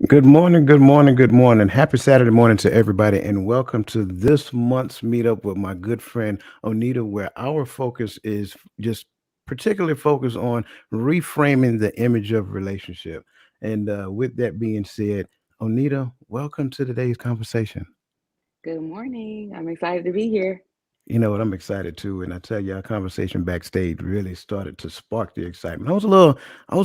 Good morning, good morning, good morning. Happy Saturday morning to everybody, and welcome to this month's meetup with my good friend Onita, where our focus is just particularly focused on reframing the image of relationship. And with that being said, Onita, welcome to today's conversation. Good morning. I'm excited to be here. You know what? I'm excited too, and I tell you, our conversation backstage really started to spark the excitement. I was a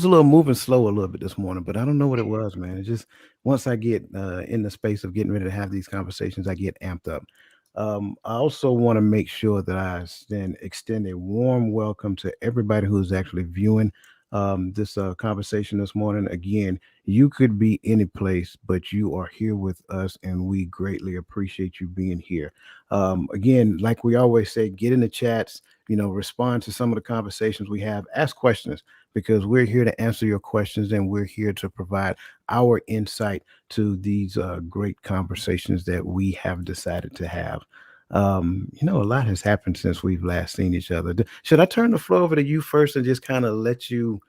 little moving slow a little bit this morning, but I don't know what it was, man. It's just once I get in the space of getting ready to have these conversations, I get amped up. I also want to make sure that I then extend a warm welcome to everybody who's actually viewing this conversation this morning. Again, you could be any place, but you are here with us, and we greatly appreciate you being here. Again, like we always say, get in the chats, respond to some of the conversations we have, ask questions because we're here to answer your questions and we're here to provide our insight to these great conversations that we have decided to have. A lot has happened since we've last seen each other. Should I turn the floor over to you first and just kind of let you,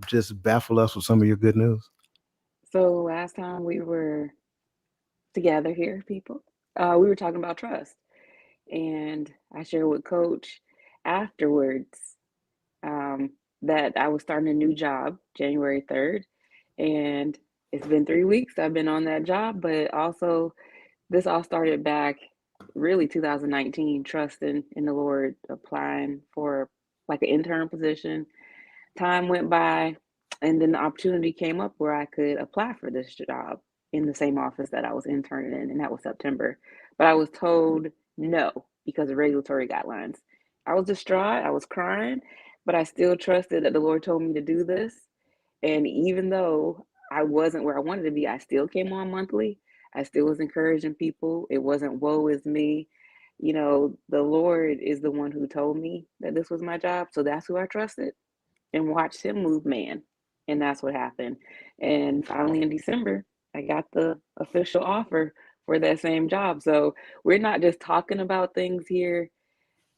just baffle us with some of your good news? So, last time we were together here, people, we were talking about trust. And I shared with Coach afterwards um, that I was starting a new job January 3rd. And it's been 3 weeks I've been on that job, but also this all started back really 2019, trusting in the Lord, applying for like an intern position. Time went by, and then the opportunity came up where I could apply for this job in the same office that I was interning in, and that was September. But I was told no because of regulatory guidelines. I was distraught, I was crying, but I still trusted that the Lord told me to do this. And even though I wasn't where I wanted to be, I still came on monthly. I still was encouraging people. It wasn't woe is me. The Lord is the one who told me that this was my job. So that's who I trusted and watched him move man. And that's what happened. And finally in December, I got the official offer for that same job. So we're not just talking about things here,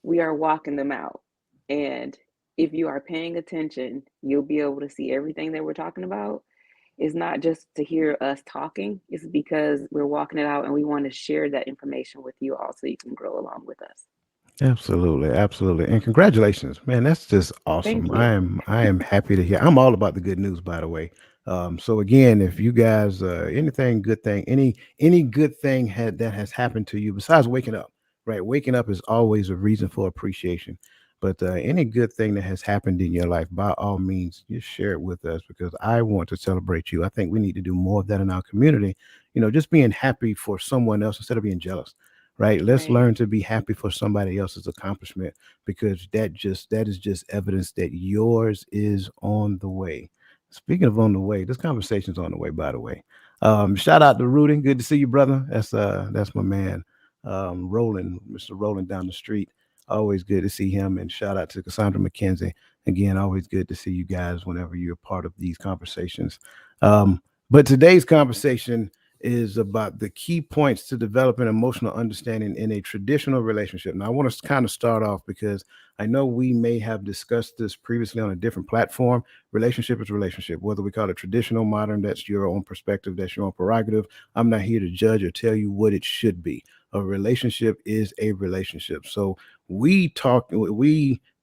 we are walking them out. And if you are paying attention, you'll be able to see everything that we're talking about. It's not just to hear us talking, it's because we're walking it out and we want to share that information with you all so you can grow along with us. Absolutely, absolutely, and congratulations, man! That's just awesome. Thank I you. am, I am happy to hear. I'm all about the good news, by the way. So again, if you guys, anything good thing, any good thing that has happened to you besides waking up, right? Waking up is always a reason for appreciation. But any good thing that has happened in your life, by all means, just share it with us because I want to celebrate you. I think we need to do more of that in our community. Just being happy for someone else instead of being jealous, right? Let's Right. learn to be happy for somebody else's accomplishment because that is just evidence that yours is on the way. Speaking of on the way, this conversation's on the way, by the way. Shout out to Rudy. Good to see you, brother. That's my man. Roland, Mr. Roland down the street. Always good to see him. And shout out to Cassandra McKenzie. Again, always good to see you guys whenever you're part of these conversations. But today's conversation is about the key points to developing emotional understanding in a traditional relationship. Now, I want to kind of start off because I know we may have discussed this previously on a different platform. Relationship is relationship, whether we call it traditional, modern, that's your own perspective, that's your own prerogative. I'm not here to judge or tell you what it should be. A relationship is a relationship. So we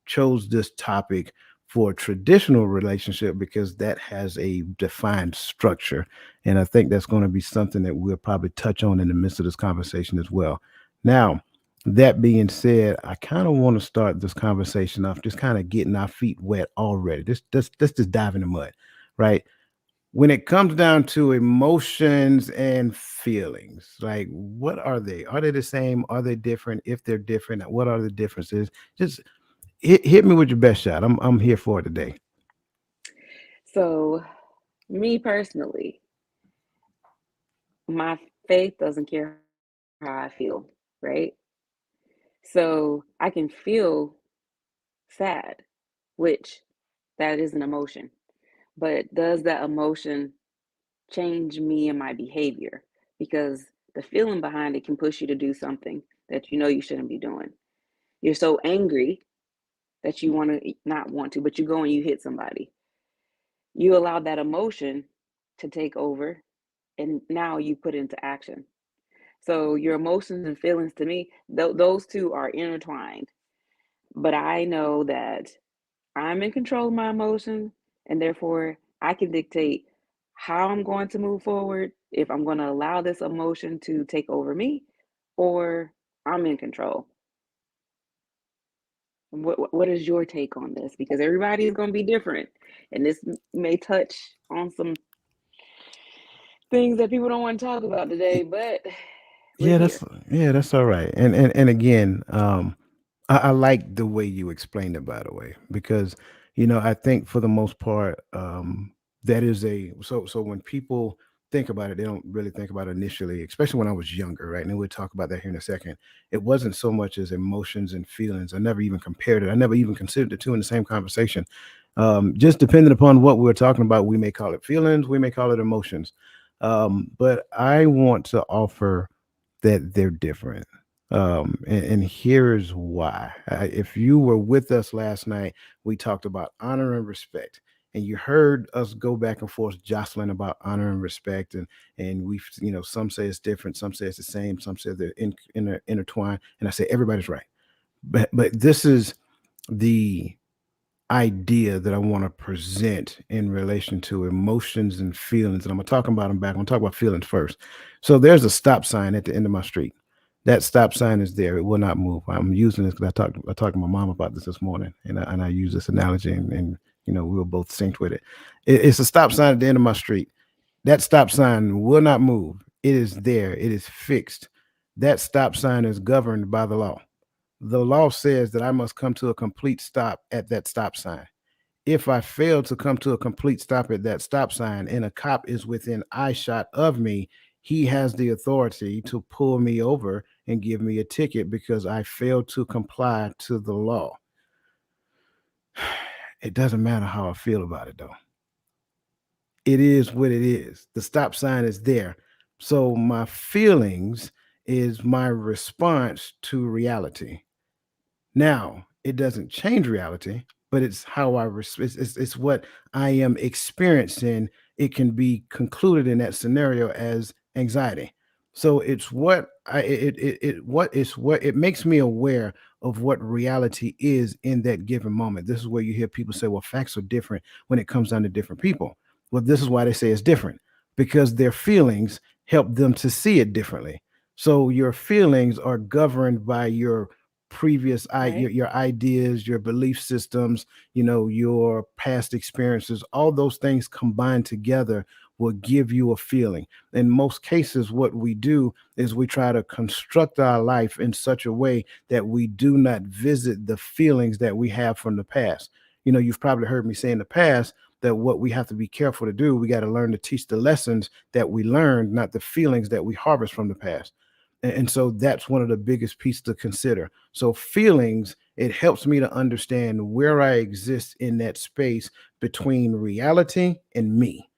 chose this topic for traditional relationship because that has a defined structure, and I think that's going to be something that we'll probably touch on in the midst of this conversation as well. Now, that being said, I kind of want to start this conversation off just kind of getting our feet wet already. Let's just dive in the mud, right? When it comes down to emotions and feelings, like what are they? Are they the same? Are they different? If they're different, what are the differences? Just hit me with your best shot. I'm here for it today. So, me personally, my faith doesn't care how I feel, right? So I can feel sad, which that is an emotion. But does that emotion change me and my behavior? Because the feeling behind it can push you to do something that you know you shouldn't be doing. You're so angry that you want to not want to, but you go and you hit somebody. You allow that emotion to take over. and now you put into action. So your emotions and feelings to me, those two are intertwined. But I know that I'm in control of my emotions, and therefore I can dictate how I'm going to move forward, if I'm going to allow this emotion to take over me, or I'm in control. What is your take on this? Because everybody is going to be different, and this may touch on some things that people don't want to talk about today, but we're Yeah, here. that's all right. And again, I like the way you explained it, by the way, because I think for the most part, that is a so when people think about it, they don't really think about it initially, especially when I was younger, right? And we'll talk about that here in a second. It wasn't so much as emotions and feelings. I never even compared it. I never even considered the two in the same conversation. Just depending upon what we're talking about, we may call it feelings, we may call it emotions. But I want to offer that they're different. And here's why. If you were with us last night, we talked about honor and respect. And you heard us go back and forth jostling about honor and respect, and we, some say it's different, some say it's the same, some say they're intertwined, and I say everybody's right. But this is the idea that I want to present in relation to emotions and feelings. And I'm going to talk about them back. I'm going to talk about feelings first. So there's a stop sign at the end of my street. That stop sign is there. It will not move. I'm using this because I talked to my mom about this morning, and I use this analogy, and we were both synced with it. It's a stop sign at the end of my street. That stop sign will not move. It is there. It is fixed. That stop sign is governed by the law. The law says that I must come to a complete stop at that stop sign. If I fail to come to a complete stop at that stop sign and a cop is within eyeshot of me, he has the authority to pull me over and give me a ticket because I failed to comply to the law. It doesn't matter how I feel about it, though. It is what it is. The stop sign is there. So my feelings is my response to reality. Now, it doesn't change reality, but it's how it's what I am experiencing. It can be concluded in that scenario as anxiety. So it's what I what it makes me aware of what reality is in that given moment. This is where you hear people say, "Well, facts are different when it comes down to different people." Well, this is why they say it's different, because their feelings help them to see it differently. So your feelings are governed by your Right? your ideas, your belief systems, your past experiences. All those things combined together will give you a feeling. In most cases, what we do is we try to construct our life in such a way that we do not visit the feelings that we have from the past. You've probably heard me say in the past that what we have to be careful to do, we got to learn to teach the lessons that we learned, not the feelings that we harvest from the past. And so that's one of the biggest pieces to consider. So feelings, it helps me to understand where I exist in that space between reality and me.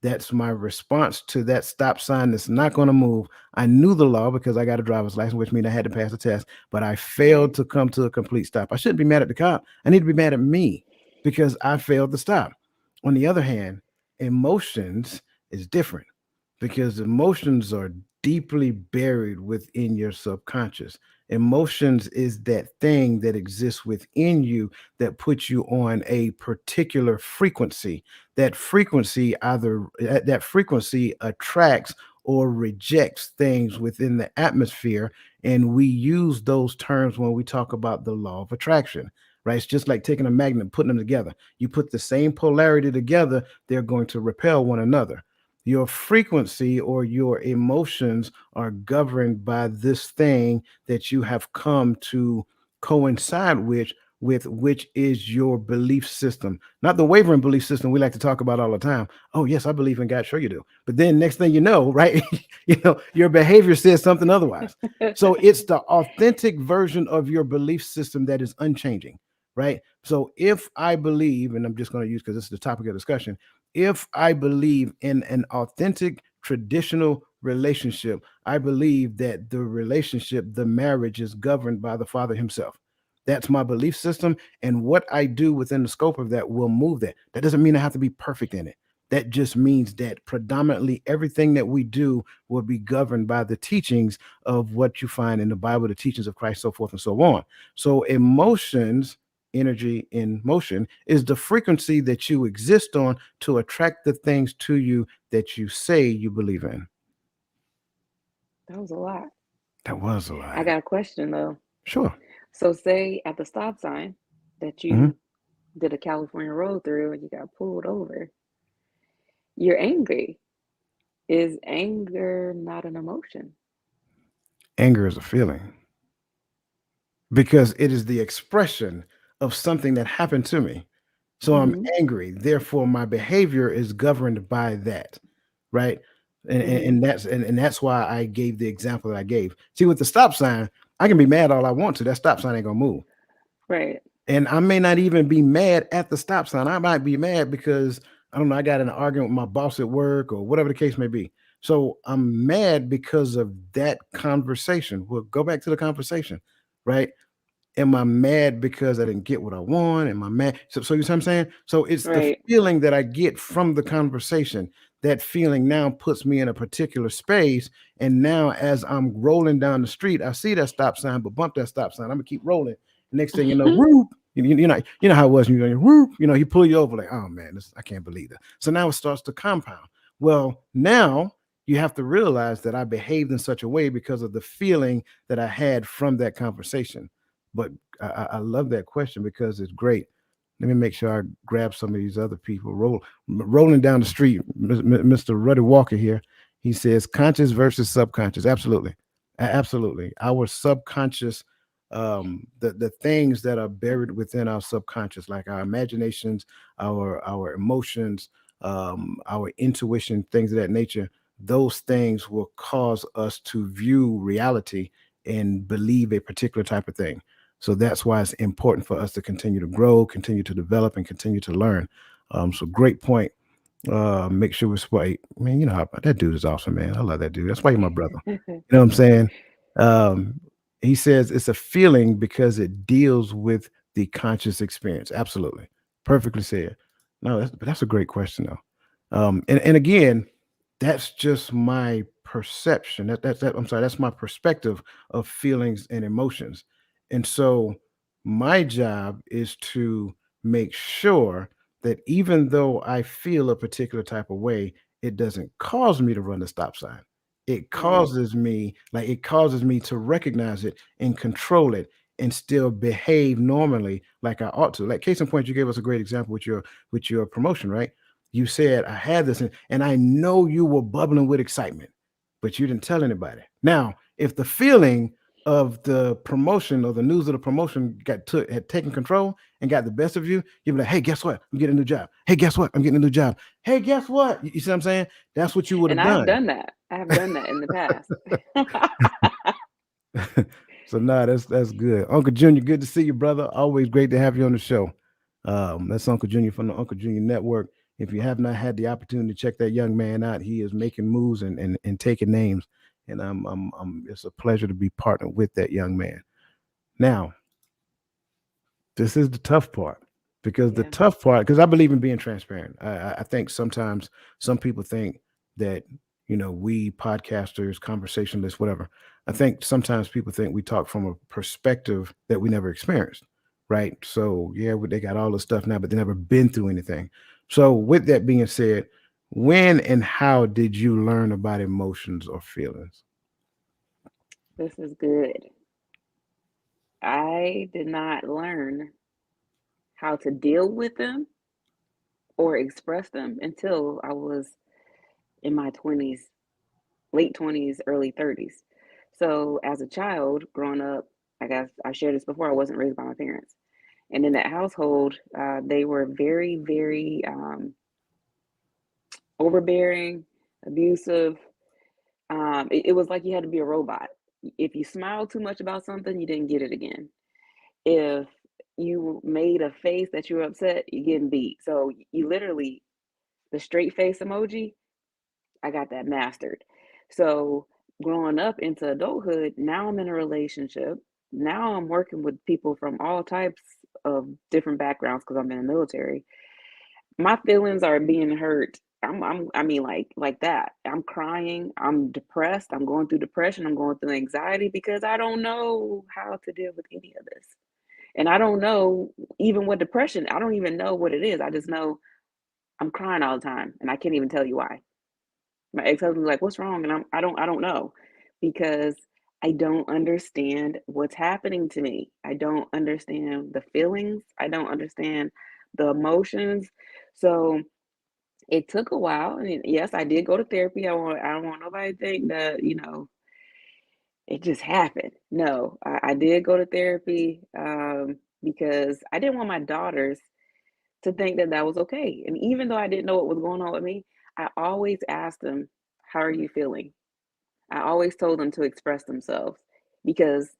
That's my response to that stop sign that's not going to move. I knew the law because I got a driver's license, which means I had to pass the test, but I Right? failed to come to a complete stop. I shouldn't be mad at the cop. I need to be mad at me because I failed to stop. On the other hand, emotions is different because emotions are deeply buried within your subconscious. Emotions is that thing that exists within you that puts you on a particular frequency. That frequency attracts or rejects things within the atmosphere, and we use those terms when we talk about the law of attraction. Right? It's just like taking a magnet and putting them together. You put the same polarity together, they're going to repel one another. Your frequency or your emotions are governed by this thing that you have come to coincide with which is your belief system, not the wavering belief system we like to talk about all the time. Oh yes, I believe in God. Sure you do. But then next thing you know, right, your behavior says something otherwise. So it's the authentic version of your belief system that is unchanging, right? So if I believe, and I'm just going to use, because this is the topic of discussion, if I believe in an authentic traditional relationship, I believe that the relationship, the marriage, is governed by the Father Himself. That's my belief system. And what I do within the scope of that will move that. That doesn't mean I have to be perfect in it. That just means that predominantly everything that we do will be governed by the teachings of what you find in the Bible, the teachings of Christ, so forth and so on. So emotions, energy in motion, is the frequency that you exist on to attract the things to you that you say you believe in. That was a lot. That was a I lie. got a question though. Sure. So say at the stop sign that Hmm. you did a California road through and you got pulled over, you're angry. Is anger not an emotion? Anger is a feeling because it is the expression of something that happened to me. So I'm Mm-hmm. angry. Therefore, my behavior is governed by that, right? Mm-hmm. And that's why I gave the example that I gave. See, with the stop sign, I can be mad all I want to. That stop sign ain't gonna move. Right. And I may not even be mad at the stop sign. I might be mad because I don't know, I got in an argument with my boss at work or whatever the case may be. So I'm mad because of that conversation. We'll go back to the conversation, right? Am I mad because I didn't get what I want? Am I mad? So you see what I'm saying? So it's the Right. feeling that I get from the conversation. That feeling now puts me in a particular space. And now as I'm rolling down the street, I see that stop sign, but bump that stop sign. I'm gonna keep rolling. Next thing you know, whoop, you know how it was when you're going, whoop, he pull you over like, oh man, I can't believe that. So now it starts to compound. Well, now you have to realize that I behaved in such a way because of the feeling that I had from that conversation. But I love that question because it's great. Let me make sure I grab some of these other people. Rolling down the street, Mr. Ruddy Walker here. He says conscious versus subconscious. Absolutely, absolutely. Our subconscious, the things that are buried within our subconscious, like our imaginations, our emotions, our intuition, things of that nature. Those things will cause us to view reality and believe a particular type of thing. So that's why it's important for us to continue to grow, continue to develop, and continue to learn. So great point. Make sure we spray. Man, you know how that dude is awesome, man. I love that dude. That's why you're my brother. You know what I'm saying? Um, he says it's a feeling because it deals with the conscious experience. Absolutely, perfectly said. No, that's a great question though. And again, that's just my perception. I'm sorry, that's my perspective of feelings and emotions. And so my job is to make sure that even though I feel a particular type of way, it doesn't cause me to run the stop sign. Right. It causes me to recognize it and control it and still behave normally like I ought to. Like case in point, you gave us a great example with your promotion, right? You said I had this and I know you were bubbling with excitement, but you didn't tell anybody. Now, if the feeling of the promotion or the news of the promotion had taken control and got the best of you, you'd be like, hey, guess what? I'm getting a new job. Hey, guess what? I'm getting a new job. Hey, guess what? You see what I'm saying? That's what you would And have I have done. done that. I have done that in the past. So nah, that's good. Uncle Junior, good to see you, brother. Always great to have you on the show. That's Uncle Junior from the Uncle Junior Network. If you have not had the opportunity to check that young man out, he is making moves and taking names. And it's a pleasure to be partnered with that young man. Now, this is the tough part Yeah. because I believe in being transparent. I think sometimes some people think that we podcasters, conversationalists, whatever. I think sometimes people think we talk from a perspective that we never experienced, right? So yeah, they got all this stuff now, but they never been through anything. So with that being said, when and how did you learn about emotions or feelings? This is good. I did not learn how to deal with them or express them until I was in my 20s, late 20s, early 30s. So, as a child growing up, I guess I shared this before, I wasn't raised by my parents. And in that household, they were very, very overbearing, abusive. It was like you had to be a robot. If you smiled too much about something, you didn't get it again. If you made a face that you were upset, you're getting beat. So you literally, the straight face emoji, I got that mastered. So growing up into adulthood, now I'm in a relationship. Now I'm working with people from all types of different backgrounds because I'm in the military. My feelings are being hurt I mean, like that. I'm crying. I'm depressed. I'm going through depression. I'm going through anxiety because I don't know how to deal with any of this. And I don't know even what depression, I don't even know what it is. I just know I'm crying all the time and I can't even tell you why. My ex-husband's like, "What's wrong?" And I don't know because I don't understand what's happening to me. I don't understand the feelings. I don't understand the emotions. So it took a while. And yes, I did go to therapy. I don't want nobody to think that, it just happened. No, I did go to therapy because I didn't want my daughters to think that that was okay. And even though I didn't know what was going on with me, I always asked them, "How are you feeling?" I always told them to express themselves because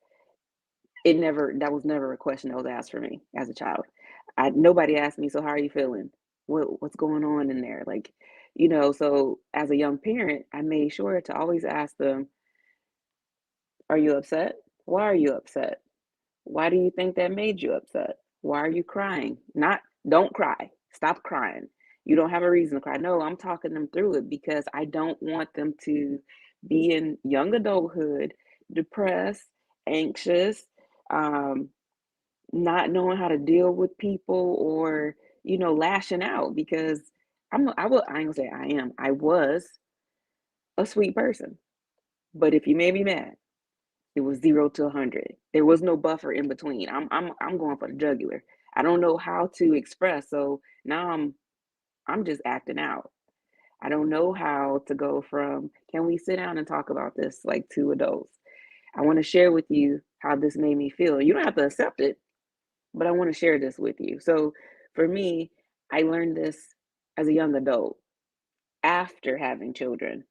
that was never a question that was asked for me as a child. Nobody asked me, "So how are you feeling? What's going on in there?" Like, so as a young parent, I made sure to always ask them, "Are you upset? Why are you upset? Why do you think that made you upset? Why are you crying?" Not, "Don't cry. Stop crying. You don't have a reason to cry." No, I'm talking them through it because I don't want them to be in young adulthood depressed, anxious, um, not knowing how to deal with people or, lashing out because I ain't gonna say I am. I was a sweet person. But if you made me mad, it was 0 to 100. There was no buffer in between. I'm going for the jugular. I don't know how to express, so now I'm just acting out. I don't know how to go from, "Can we sit down and talk about this like two adults? I want to share with you how this made me feel." You don't have to accept it, but I want to share this with you. So for me, I learned this as a young adult after having children.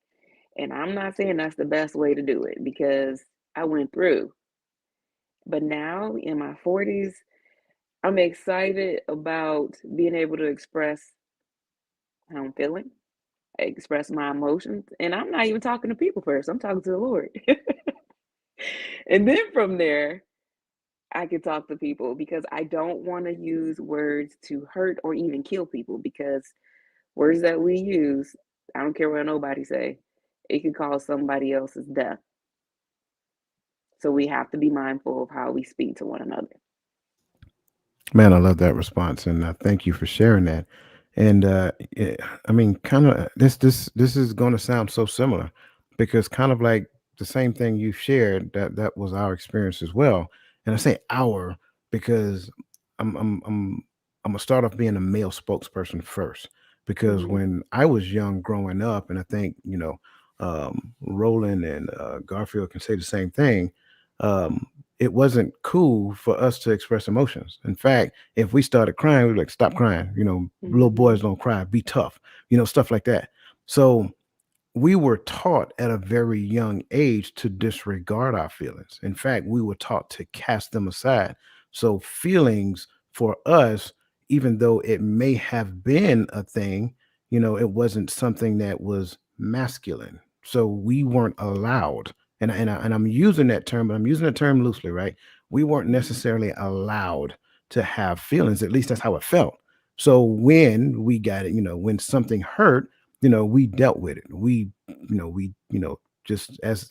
And I'm not saying that's the best way to do it because I went through. But now in my 40s, I'm excited about being able to express how I'm feeling, express my emotions. And I'm not even talking to people first, I'm talking to the Lord. And then from there, I can talk to people because I don't want to use words to hurt or even kill people because words that we use, I don't care what nobody say, it could cause somebody else's death. So we have to be mindful of how we speak to one another. Man, I love that response, and thank you for sharing that. And I mean, kind of this is going to sound so similar because kind of like the same thing you shared that was our experience as well. And I say our because I'm I'm I'm I'm gonna start off being a male spokesperson first because Hmm. when I was young growing up, and I think Roland and Garfield can say the same thing. Um, it wasn't cool for us to express emotions. In fact, if we started crying, we'd be like, "Stop crying." Little Hmm. boys don't cry. Be tough. Stuff like that. So we were taught at a very young age to disregard our feelings. In fact, we were taught to cast them aside. So feelings for us, even though it may have been a thing, it wasn't something that was masculine. So we weren't allowed. And I'm using that term, but I'm using the term loosely, right? We weren't Hmm. necessarily allowed to have feelings. At least that's how it felt. So when we got it, when something hurt, we dealt with it. We just as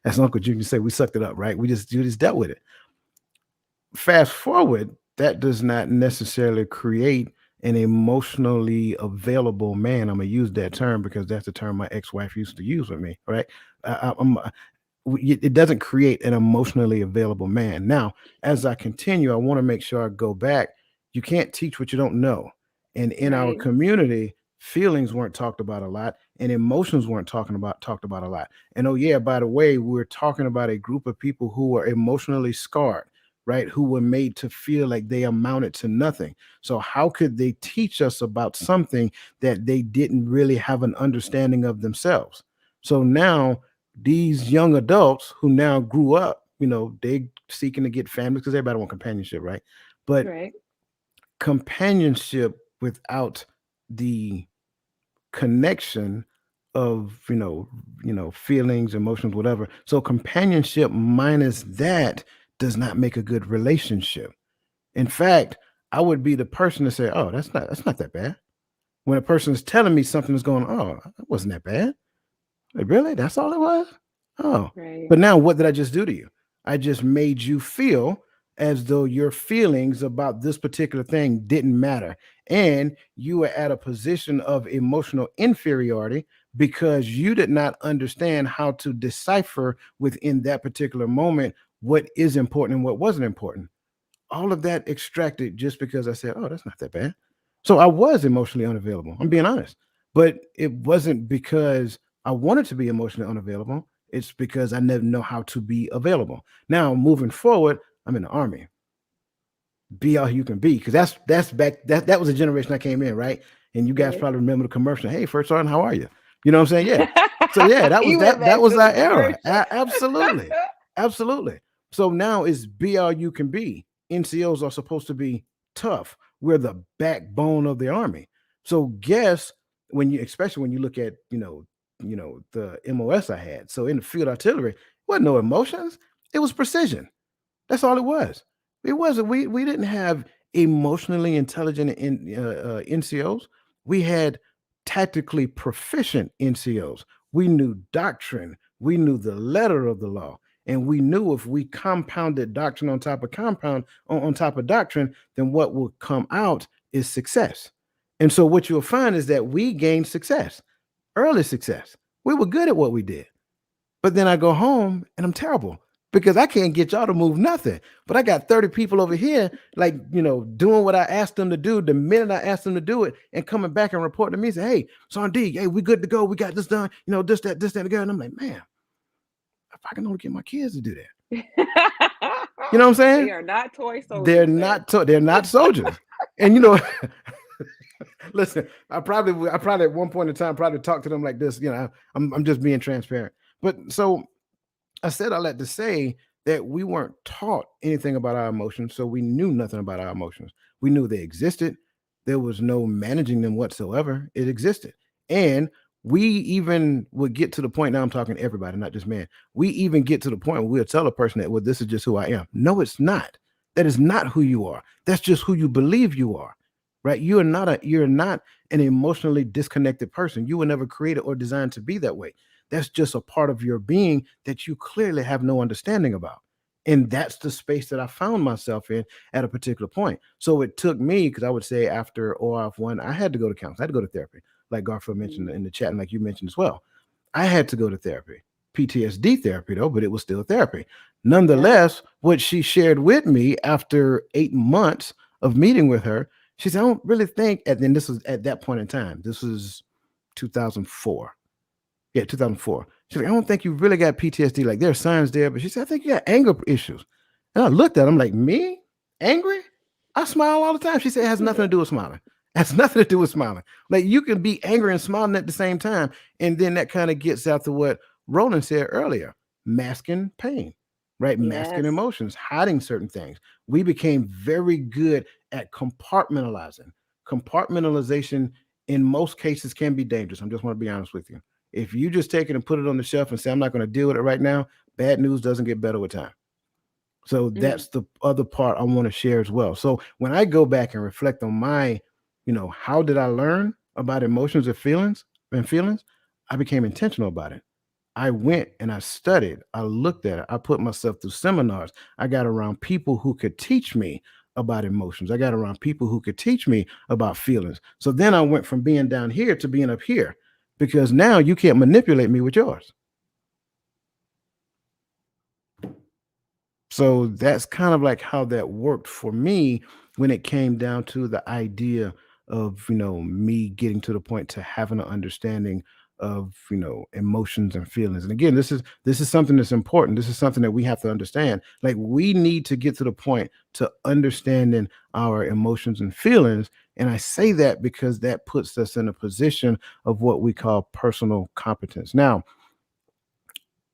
as Uncle Junior said, we sucked it up, right? We just dealt with it. Fast forward, that does not necessarily create an emotionally available man. I'm gonna use that term because that's the term my ex-wife used to use with me, right? It doesn't create an emotionally available man. Now, as I continue, I want to make sure I go back. You can't teach what you don't know. And in our Right. community, feelings weren't talked about a lot and emotions weren't talked about a lot. And oh yeah, by the way, we're talking about a group of people who were emotionally scarred, right? Who were made to feel like they amounted to nothing. So how could they teach us about something that they didn't really have an understanding of themselves? So now these young adults who now grew up, they seeking to get families because everybody want companionship, right? But Right. companionship without the connection of feelings, emotions, whatever. So companionship minus that does not make a good relationship. In fact, I would be the person to say, "Oh, that's not that bad." When a person is telling me something is going on, oh, it wasn't that bad. Like, really? That's all it was? Oh. Right. But now what did I just do to you? I just made you feel as though your feelings about this particular thing didn't matter. And you were at a position of emotional inferiority because you did not understand how to decipher within that particular moment what is important and what wasn't important. All of that extracted just because I said, "Oh, that's not that bad." So I was emotionally unavailable. I'm being honest, but it wasn't because I wanted to be emotionally unavailable. It's because I never know how to be available. Now, moving forward, I'm in the army. Be all you can be, because that's back that was a generation I came in, right? And you guys Right. probably remember the commercial. Hey, first sergeant, how are you? You know what I'm saying? Yeah. So yeah, that was You went that back was to the our era. commercial. Absolutely, absolutely. So now it's be all you can be. NCOs are supposed to be tough. We're the backbone of the army. So guess when you, especially when you look at the MOS I had. So in the field artillery, wasn't no emotions. It was precision. That's all it was. It wasn't. We didn't have emotionally intelligent NCOs. We had tactically proficient NCOs. We knew doctrine. We knew the letter of the law, and we knew if we compounded doctrine on top of compound on top of doctrine, then what will come out is success. And so what you'll find is that we gained success, early success. We were good at what we did. But then I go home and I'm terrible because I can't get y'all to move nothing. But I got 30 people over here, like, doing what I asked them to do the minute I asked them to do it and coming back and reporting to me, say, hey, Son D, hey, we good to go. We got this done, this, that, and the And I'm like, man, if I can only get my kids to do that. You know what I'm They saying? are not toy They're soldiers, sir. not they're not soldiers. And listen, I probably at one point in time probably talked to them like this, I'm just being transparent. But so I said all that to say that we weren't taught anything about our emotions, so we knew nothing about our emotions. We knew they existed. There was no managing them whatsoever. It existed. And we even would get to the point, now I'm talking to everybody, not just men. We even get to the point where we'll tell a person that, well, this is just who I am. No, it's not. That is not who you are. That's just who you believe you are. Right? You're not an emotionally disconnected person. You were never created or designed to be that way. That's just a part of your being that you clearly have no understanding about. And that's the space that I found myself in at a particular point. So it took me, because I would say after OF1, I had to go to counseling. I had to go to therapy, like Garfield mentioned in Mm, the chat, and like you mentioned as well. I had to go to therapy, PTSD therapy, though, but it was still therapy. yep. Nonetheless, what she shared with me after 8 months of meeting with her, she said, I don't really think, and then this was at that point in time, this was 2004. Yeah, 2004. She's like, I don't think you really got PTSD. Like, there are signs there, but she said, I think you got anger issues. And I looked at him like, me? Angry? I smile all the time. She said, it has nothing to do with smiling. It has nothing to do with smiling. Like, you can be angry and smiling at the same time. And then that kind of gets after what Roland said earlier, masking pain, right? Masking Yes. emotions, hiding certain things. We became very good at compartmentalizing. Compartmentalization in most cases can be dangerous. I just want to be honest with you. If you just take it and put it on the shelf and say, I'm not going to deal with it right now, bad news doesn't get better with time. So Mm, that's the other part I want to share as well. So when I go back and reflect on how did I learn about emotions and feelings, I became intentional about it. I went and I studied, I looked at it, I put myself through seminars. I got around people who could teach me about emotions. I got around people who could teach me about feelings. So then I went from being down here to being up here because now you can't manipulate me with yours. So that's kind of like how that worked for me when it came down to the idea of, me getting to the point to having an understanding of, emotions and feelings. And again, this is something that's important. This is something that we have to understand. Like, we need to get to the point to understanding our emotions and feelings. And I say that because that puts us in a position of what we call personal competence. Now,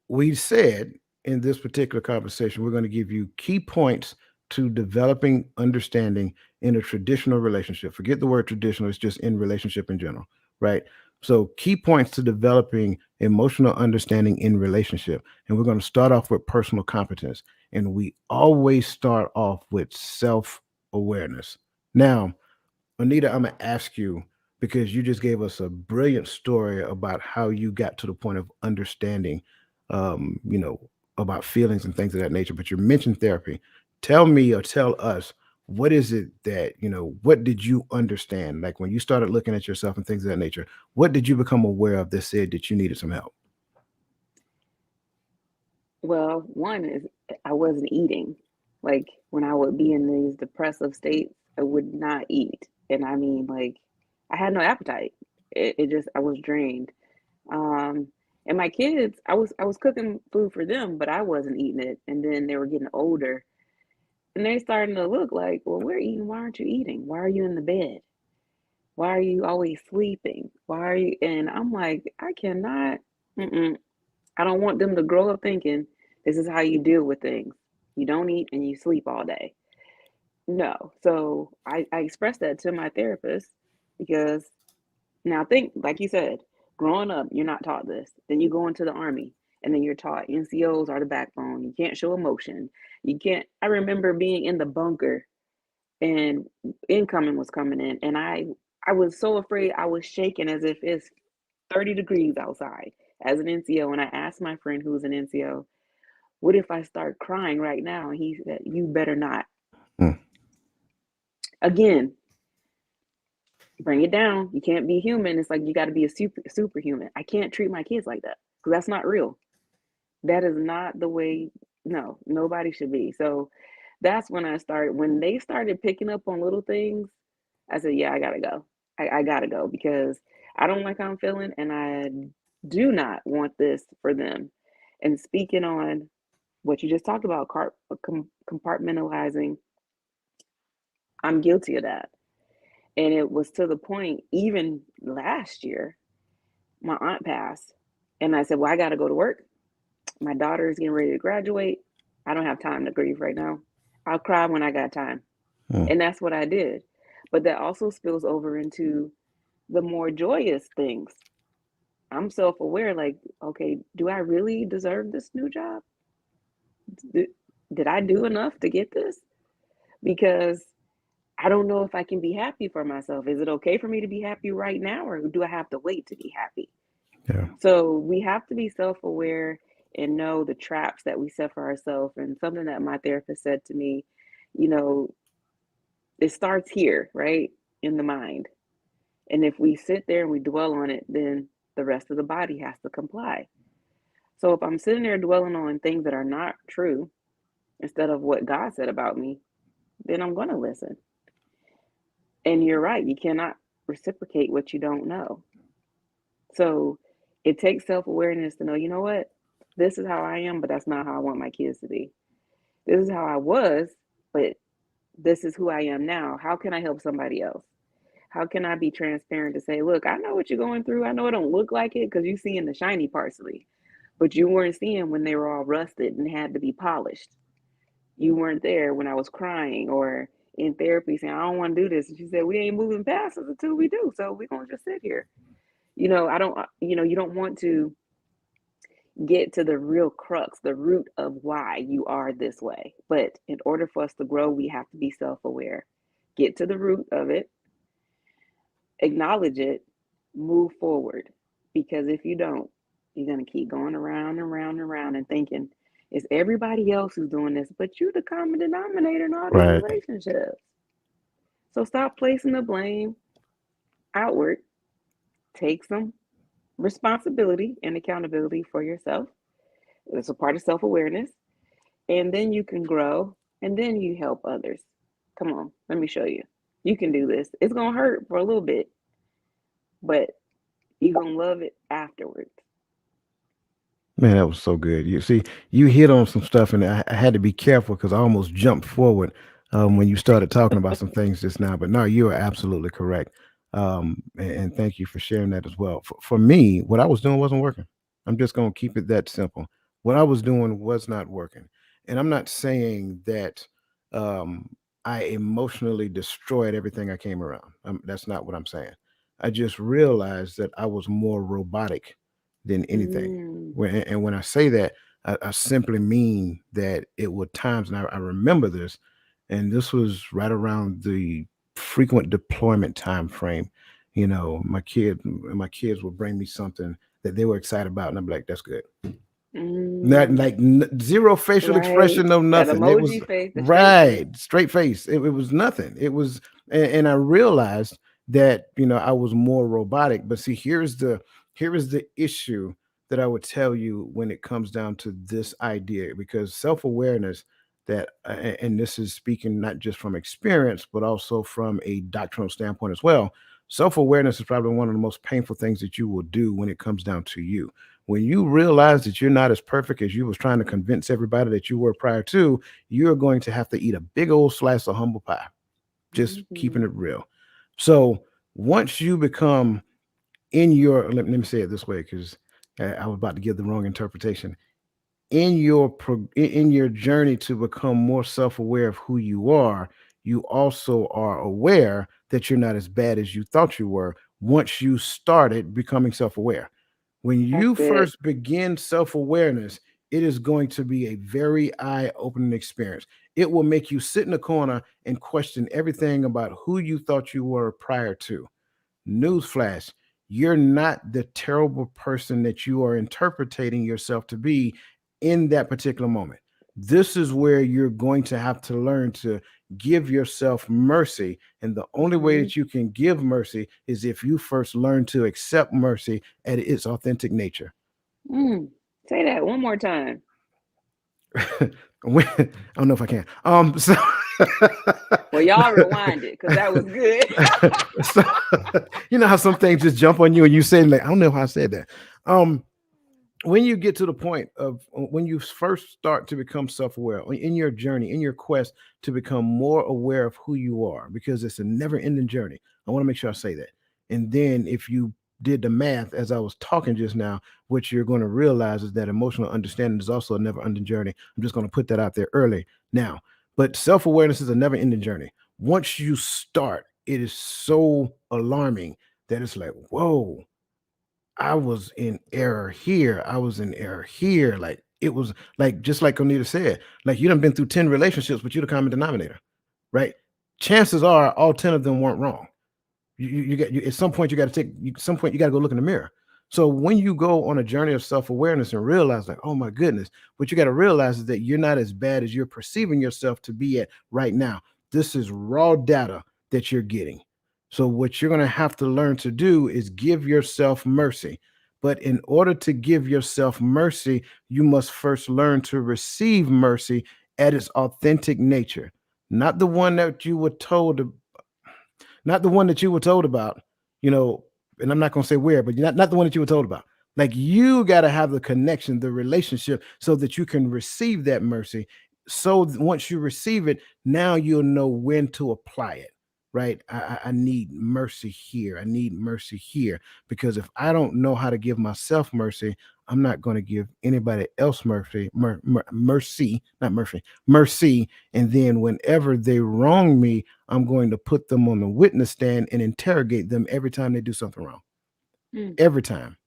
we said in this particular conversation, we're going to give you key points to developing understanding in a traditional relationship. Forget the word traditional, it's just in relationship in general, right? So, key points to developing emotional understanding in relationship. And we're going to start off with personal competence. And we always start off with self awareness. Now, Anita, I'm going to ask you because you just gave us a brilliant story about how you got to the point of understanding, you know, about feelings and things of that nature. But you mentioned therapy. Tell me or tell us, what is it that, what did you understand? Like when you started looking at yourself and things of that nature, what did you become aware of that said that you needed some help? Well, one is I wasn't eating. Like when I would be in these depressive states, I would not eat. And I mean, like, I had no appetite. It just, I was drained. Um, and my kids, I was cooking food for them, but I wasn't eating it. And then they were getting older and they starting to look like, well, we're eating. Why aren't you eating? Why are you in the bed? Why are you always sleeping? Why are you? And I'm like, I cannot. Mm-mm. I don't want them to grow up thinking this is how you deal with things. You don't eat and you sleep all day. No. So I expressed that to my therapist because now think, like you said, growing up, you're not taught this. Then you go into the army and then you're taught NCOs are the backbone. You can't show emotion. You can't. I remember being in the bunker and incoming was coming in and I was so afraid I was shaking as if it's 30 degrees outside as an NCO. And I asked my friend who's an NCO, what if I start crying right now? And he said, you better not. Mm, Again, bring it down. You can't be human. It's like you got to be a superhuman. I can't treat my kids like that because that's not real. That is not the way. No, nobody should be. So that's when I started. When they started picking up on little things, I said, yeah, I gotta go. I gotta go because I don't like how I'm feeling, and I do not want this for them. And speaking on what you just talked about, compartmentalizing, I'm guilty of that. And it was to the point, even last year, my aunt passed. And I said, well, I got to go to work. My daughter is getting ready to graduate. I don't have time to grieve right now. I'll cry when I got time. mm. And that's what I did. But that also spills over into the more joyous things. I'm self aware, like, okay, do I really deserve this new job? Did, did I do enough to get this? Because I don't know if I can be happy for myself. Is it okay for me to be happy right now, or do I have to wait to be happy? Yeah. So we have to be self aware and know the traps that we set for ourselves. And something that my therapist said to me, you know, it starts here, right? In the mind. And if we sit there and we dwell on it, then the rest of the body has to comply. So if I'm sitting there dwelling on things that are not true instead of what God said about me, then I'm going to listen. And you're right, you cannot reciprocate what you don't know. So it takes self awareness to know, you know what? This is how I am, but that's not how I want my kids to be. This is how I was, but this is who I am now. How can I help somebody else? How can I be transparent to say, look, I know what you're going through. I know it don't look like it because you're seeing the shiny parts of me, but you weren't seeing when they were all rusted and had to be polished. You weren't there when I was crying or in therapy saying, I don't want to do this. And she said, we ain't moving past this until we do. So we're going to just sit here. I don't, you don't want to get to the real crux, the root of why you are this way. But in order for us to grow, we have to be self aware. Get to the root of it, acknowledge it, move forward. Because if you don't, you're going to keep going around and around and around and thinking it's everybody else who's doing this, but you're the common denominator in all these Right. relationships. So stop placing the blame outward. Take some responsibility and accountability for yourself. It's a part of self awareness. And then you can grow and then you help others. Come on, let me show you. You can do this. It's going to hurt for a little bit, but you're going to love it afterwards. Man, that was so good. You see, you hit on some stuff, and I had to be careful because I almost jumped forward when you started talking about some things just now. But no, you are absolutely correct, and thank you for sharing that as well. For me, what I was doing wasn't working. I'm just going to keep it that simple. What I was doing was not working, and I'm not saying that um, I emotionally destroyed everything I came around. That's not what I'm saying. I just realized that I was more robotic than anything. Mm, And when I say that, I simply mean that it were times, and I remember this, and this was right around the frequent deployment time frame. My kids would bring me something that they were excited about, and I'm like, that's good. Not Mm, like zero facial right. expression, no That nothing. It was emoji face, the straight right, face. straight face. It was nothing. It was, and I realized that I was more robotic. But see, here is the issue that I would tell you when it comes down to this idea, because self awareness, and this is speaking not just from experience but also from a doctrinal standpoint as well. Self awareness is probably one of the most painful things that you will do when it comes down to you. When you realize that you're not as perfect as you was trying to convince everybody that you were prior to, you're going to have to eat a big old slice of humble pie. Just keeping Hmm. it real. So once you become in your, let me say it this way, because I was about to give the wrong interpretation. In your journey to become more self-aware of who you are, you also are aware that you're not as bad as you thought you were once you started becoming self-aware. When That's you good. first begin self-awareness, it is going to be a very eye-opening experience. It will make you sit in a corner and question everything about who you thought you were prior to. Newsflash, you're not the terrible person that you are interpreting yourself to be in that particular moment. This is where you're going to have to learn to give yourself mercy. And the only way Hmm. that you can give mercy is if you first learn to accept mercy at its authentic nature. Mm. Say that one more time. I don't know if I can. So, Well, y'all rewind it because that was good. so you know how some things just jump on you and you say like, I don't know how I said that. Um, when you get to the point of when you first start to become self-aware in your journey, in your quest to become more aware of who you are, because it's a never-ending journey. I want to make sure I say that. And then if you did the math as I was talking just now, what you're going to realize is that emotional understanding is also a never-ending journey. I'm just going to put that out there early now. But self-awareness is a never-ending journey. Once you start, it is so alarming that it's like, whoa, I was in error here. I was in error here. Like it was like just like Onita said, like you done been through 10 relationships, but you're the common denominator, right? Chances are all 10 of them weren't wrong. At some point you got to some point you got to go look in the mirror. So when you go on a journey of self-awareness and realize like, oh my goodness, what you got to realize is that you're not as bad as you're perceiving yourself to be at right now. This is raw data that you're getting. So what you're going to have to learn to do is give yourself mercy. But in order to give yourself mercy, you must first learn to receive mercy at its authentic nature, not the one that you were told not the one that you were told about, you know, and I'm not going to say where, but not the one that you were told about. Like you got to have the connection, the relationship, so that you can receive that mercy. So once you receive it, now you'll know when to apply it. Right? I need mercy here. I need mercy here. Because if I don't know how to give myself mercy, I'm not going to give anybody else mercy, not mercy, mercy. And then whenever they wrong me, I'm going to put them on the witness stand and interrogate them every time they do something wrong. Mm. Every time.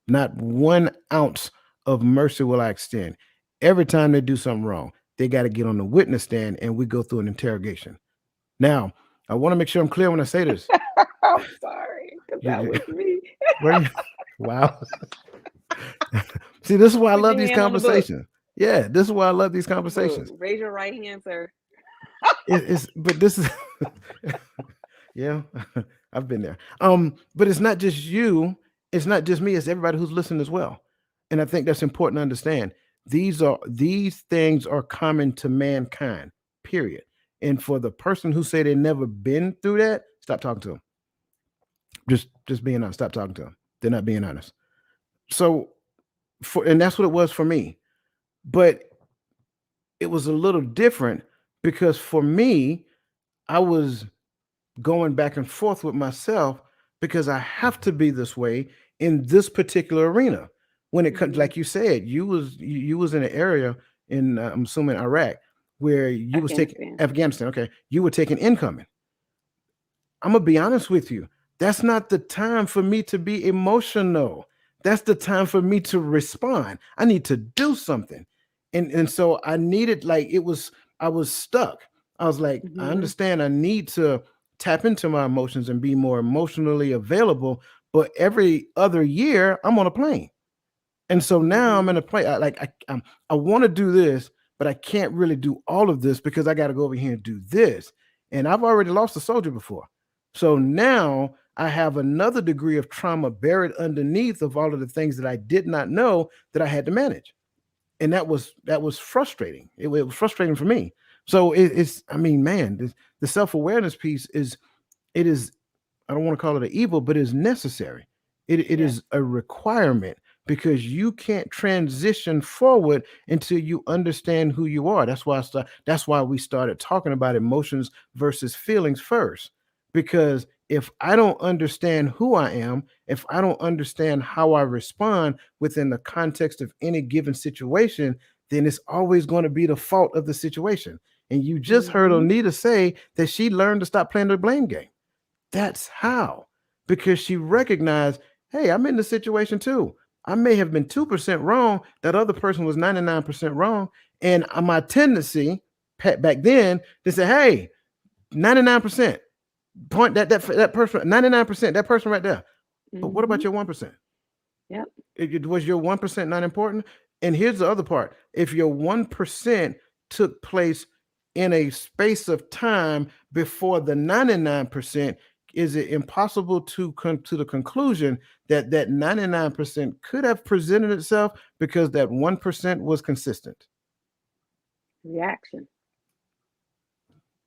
Not 1 ounce of mercy will I extend. Every time they do something wrong, they got to get on the witness stand and we go through an interrogation. Now, I want to make sure I'm clear when I say this. I'm sorry because that You, was me. where you, wow. See, this is why I Put love your these hand on the book. conversations. Yeah, this is why I love these On the book. conversations. Raise your right hand, sir. But this is yeah, I've been there. But it's not just you, it's not just me, it's everybody who's listening as well. And I think that's important to understand. These things are common to mankind, period. And for the person who say they never been through that, stop talking to them. Just being honest, stop talking to them. They're not being honest. So and that's what it was for me. But it was a little different because for me, I was going back and forth with myself because I have to be this way in this particular arena. When it comes, Hmm. like you said, you was in an area in I'm assuming Iraq where you was taking Afghanistan. Afghanistan. Okay, you were taking incoming. I'm gonna be honest with you. That's not the time for me to be emotional. That's the time for me to respond. I need to do something. And so I needed like it was I was stuck. I was like, I Hmm. understand I need to tap into my emotions and be more emotionally available. But every other year, I'm on a plane. And so now I'm in Mhm. a place I want to do this, but I can't really do all of this because I got to go over here and do this. And I've already lost a soldier before. So now I have another degree of trauma buried underneath of all of the things that I did not know that I had to manage. And that was frustrating. It was frustrating for me. So it's I mean, man, the self-awareness piece is I don't want to call it an evil, but it's necessary. It Yes. is a requirement because you can't transition forward until you understand who you are. That's why we started talking about emotions versus feelings first. Because if I don't understand who I am, if I don't understand how I respond within the context of any given situation, then it's always going to be the fault of the situation. And you just heard Mhm. Onita say that she learned to stop playing the blame game. That's how. Because she recognized, hey, I'm in the situation too. I may have been 2% wrong. That other person was 99% wrong. And my tendency back then to say, hey, 99%, point that person, 99%, that person right there. But what about Mhm. your 1%? Yep. Was your 1% not important? And here's the other part. If your 1% took place in a space of time before the 99%, is it impossible to come to the conclusion that that 99% could have presented itself because that 1% was consistent? Reaction.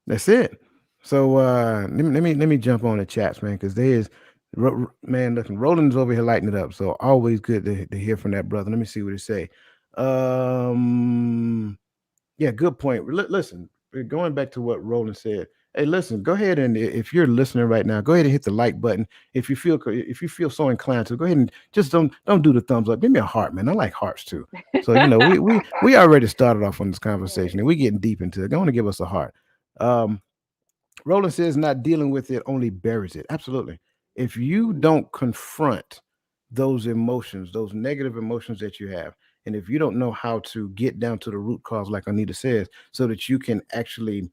That's it. So let me jump on the chats, man, because there is man. Listen, Roland's over here lighting it up. So always good to hear from that brother. Let me see what he say. Um, yeah, good point. Listen, going back to what Roland said. Hey, listen, go ahead and if you're listening right now, go ahead and hit the like button. If you feel so inclined to, go ahead and just don't do the thumbs up. Give me a heart, man. I like hearts too. So we already started off on this conversation Right. and we're getting deep into it. Go on and give us a heart. Um, Roland says not dealing with it only buries it. Absolutely. If you Mhm. don't confront those emotions, those negative emotions that you have, and if you don't know how to get down to the root cause, like Anita says, so that you can actually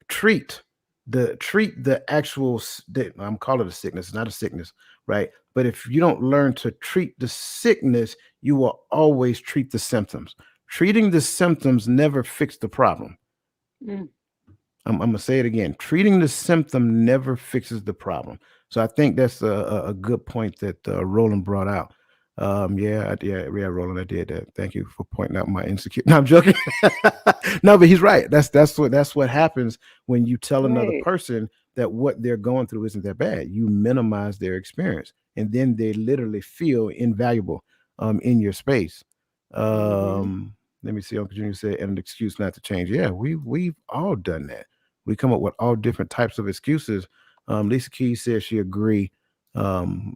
treat treat the actual I'm calling it a sickness, it's not a sickness, right? But if you don't learn to treat the sickness, you will always treat the symptoms. Treating the symptoms never fix the problem. Mm. I'm gonna say it again. Treating the symptom never fixes the problem. So I think that's a good point that Roland brought out. Yeah, Roland, I did that. Thank you for pointing out my insecurity. No, I'm joking. No, but he's right. That's what happens when you tell another Right. person that what they're going through isn't that bad. You minimize their experience, and then they literally feel invaluable in your space. Mhm. Let me see. Uncle Junior said, "And an excuse not to change." Yeah, we've all done that. We come up with all different types of excuses. Lisa Keys says she agree. Um,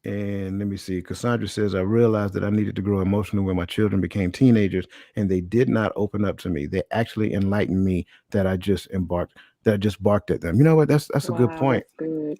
and let me see. Cassandra says, I realized that I needed to grow emotionally when my children became teenagers and they did not open up to me. They actually enlightened me that I just barked at them. You know what? That's a good Wow, point.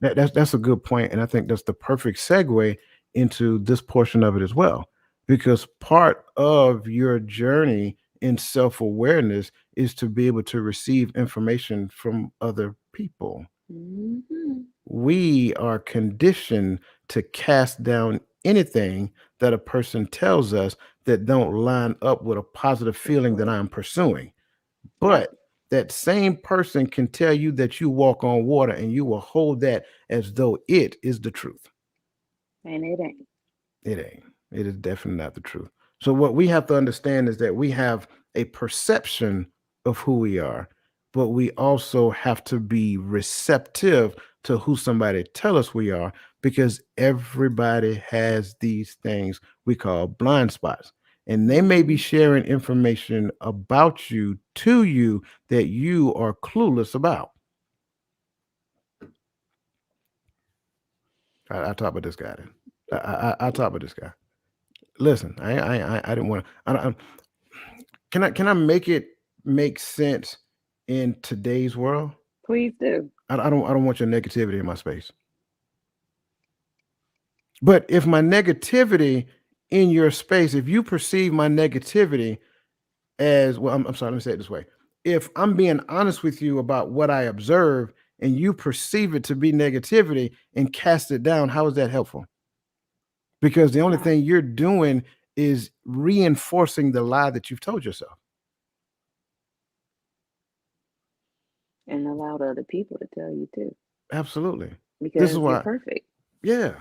that's good. That's a good point, and I think that's the perfect segue into this portion of it as well, because part of your journey in self awareness is to be able to receive information from other people. Mhm. We are conditioned to cast down anything that a person tells us that don't line up with a positive feeling that Support. I'm pursuing. Yep. But that same person can tell you that you walk on water and you will hold that as though it is the truth. And it ain't. It ain't. It is definitely not the truth. So what we have to understand is that we have a perception of who we are, but we also have to be receptive to who somebody tell us we are because everybody has these things we call blind spots. And they may be Mhm. sharing information about you to you that you are clueless about. I talk about this guy. Then. I talk about this guy. Listen, I didn't want to. Can I make it make sense in today's world? Please do. I don't want your negativity in my space. But if my negativity in your space, if you perceive my negativity as well, I'm sorry, let me say it this way. If I'm being honest with you about what I observe and you perceive it to be negativity and cast it down, how is that helpful? Because the It's only not. thing you're doing is reinforcing the lie that you've told yourself. And allow the other people to tell you too, Absolutely. This is because you're why, perfect. yeah,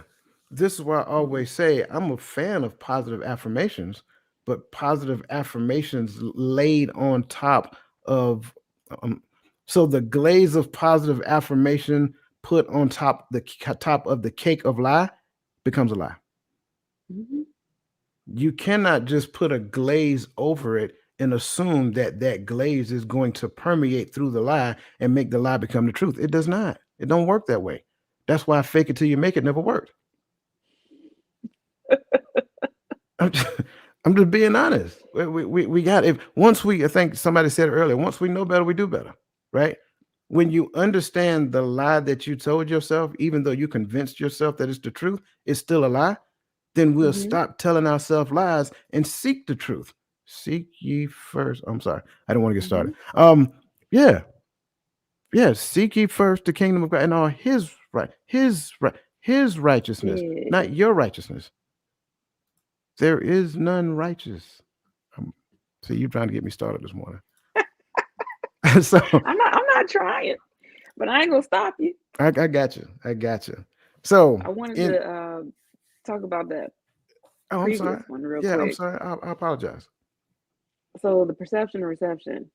this is why I Mhm. always say I'm a fan of positive affirmations, but positive affirmations laid on top of, um, so the glaze of positive affirmation put on top of the cake of lie becomes a lie. Mhm. You cannot just put a glaze over it and assume that that glaze is going to permeate through the lie and make the lie become the truth. It does not. It don't work that way. That's why fake it till you make it never worked. I'm just, I'm just being honest. We got, if once we, I think somebody said it earlier, once we know better, we do better, right? When you understand the lie that you told yourself, even though you convinced yourself that it's the truth, it's still a lie, then we'll Mhm. stop telling ourselves lies and seek the truth. Seek ye first. I'm sorry, I don't want to get started. Mhm. Yeah, yeah. Seek ye first the kingdom of God and all His righteousness, Yeah. not your righteousness. There is none righteous. Um, See, you trying to get me started this morning. So I'm not trying, but I ain't gonna stop you. I got you. I got you. So I wanted in to talk about that oh, I'm previous sorry. one real Yeah, I'm quick. sorry. I apologize. So the perception and reception,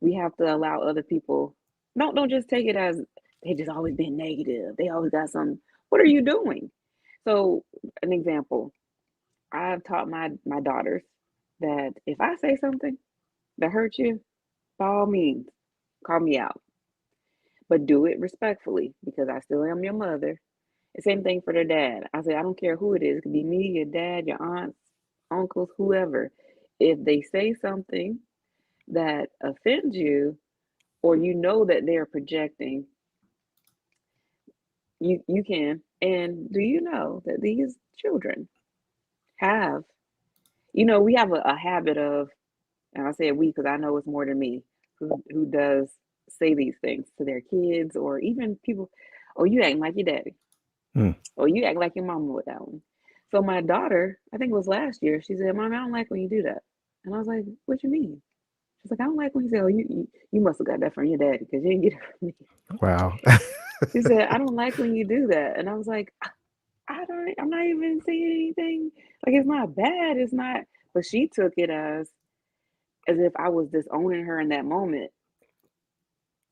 we have to allow other people. Don't just take it as they just always been negative. They always got some. What are you doing? So an example, I've taught my daughters that if I say something that hurts you, by all means, call me out, but do it respectfully because I still am your mother. The same thing for their dad. I say I don't care who it is. It could be me, your dad, your aunts, uncles, whoever. If they say something that offends you, or you know that they're projecting, you can. And do you know that these children have, we have a habit of, and I say we because I know it's more than me who does say these things to their kids or even people. Oh, you acting like your daddy. Hmm. Or you act like your mama with that one. So my daughter, I think it was last year, she said, "Mommy, I don't like when you do that." And I was like, "What you mean?" She's like, "I don't like when you say, oh, you must have got that from your daddy because you didn't get it from me." Wow. She said, "I don't like when you do that." And I was like, I don't, I'm not even saying anything. Like, it's not bad. It's not, but she took it as if I was disowning her in that moment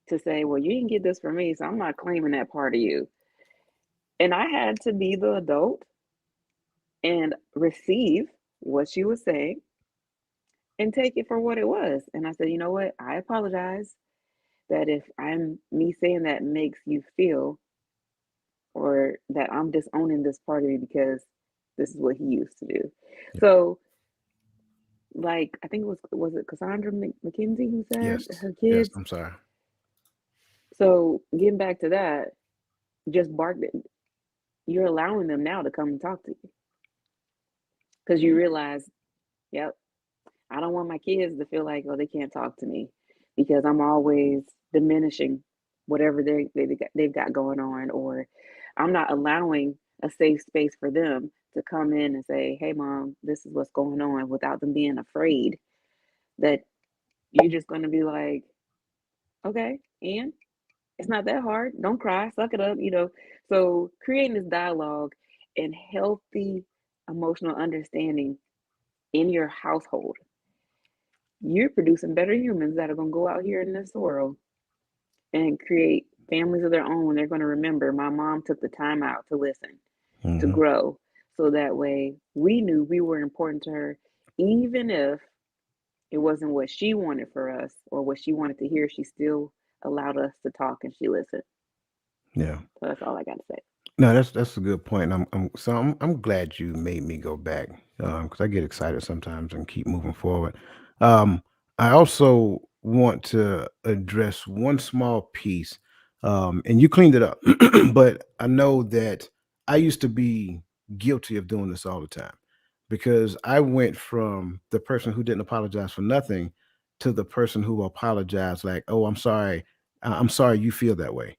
to say, well, you didn't get this from me, so I'm not claiming that part of you. And I had to be the adult and receive what she was saying and take it for what it was. And I said, you know what? I apologize that if I'm me saying that makes you feel or that I'm disowning this part of you because this is what he used to do. Yeah. So, like, I think it was it Cassandra McKenzie who said Yes. her Yes. kids. I'm sorry. So getting back to that, just bark. You're allowing them now to come and talk to you because you realize, yep, I don't want my kids to feel like, oh, they can't talk to me because I'm always diminishing whatever they've got going on, or I'm not allowing a safe space for them to come in and say, hey, mom, this is what's going on without them being afraid that you're just going to be like, okay, and it's not that hard. Don't cry, suck it up. So creating this dialogue and healthy emotional understanding in your household, you're producing better humans that are going to go out here in this world and create families of their own. They're going to remember my mom took the time out to listen, to Hmm. grow. So that way we knew we were important to her, even if it wasn't what she wanted for us or what she wanted to hear. She still allowed us to talk and she listened. Yeah. So that's all I got to say. No, that's a good point. I'm glad you made me go back because I get excited sometimes and keep moving forward. Um, I also want to address one small piece, and you cleaned it up, but I know that I used to be guilty of doing this all the time because I went from the person who didn't apologize for nothing to the person who apologized, like, "Oh, I'm sorry, I'm sorry you feel that way."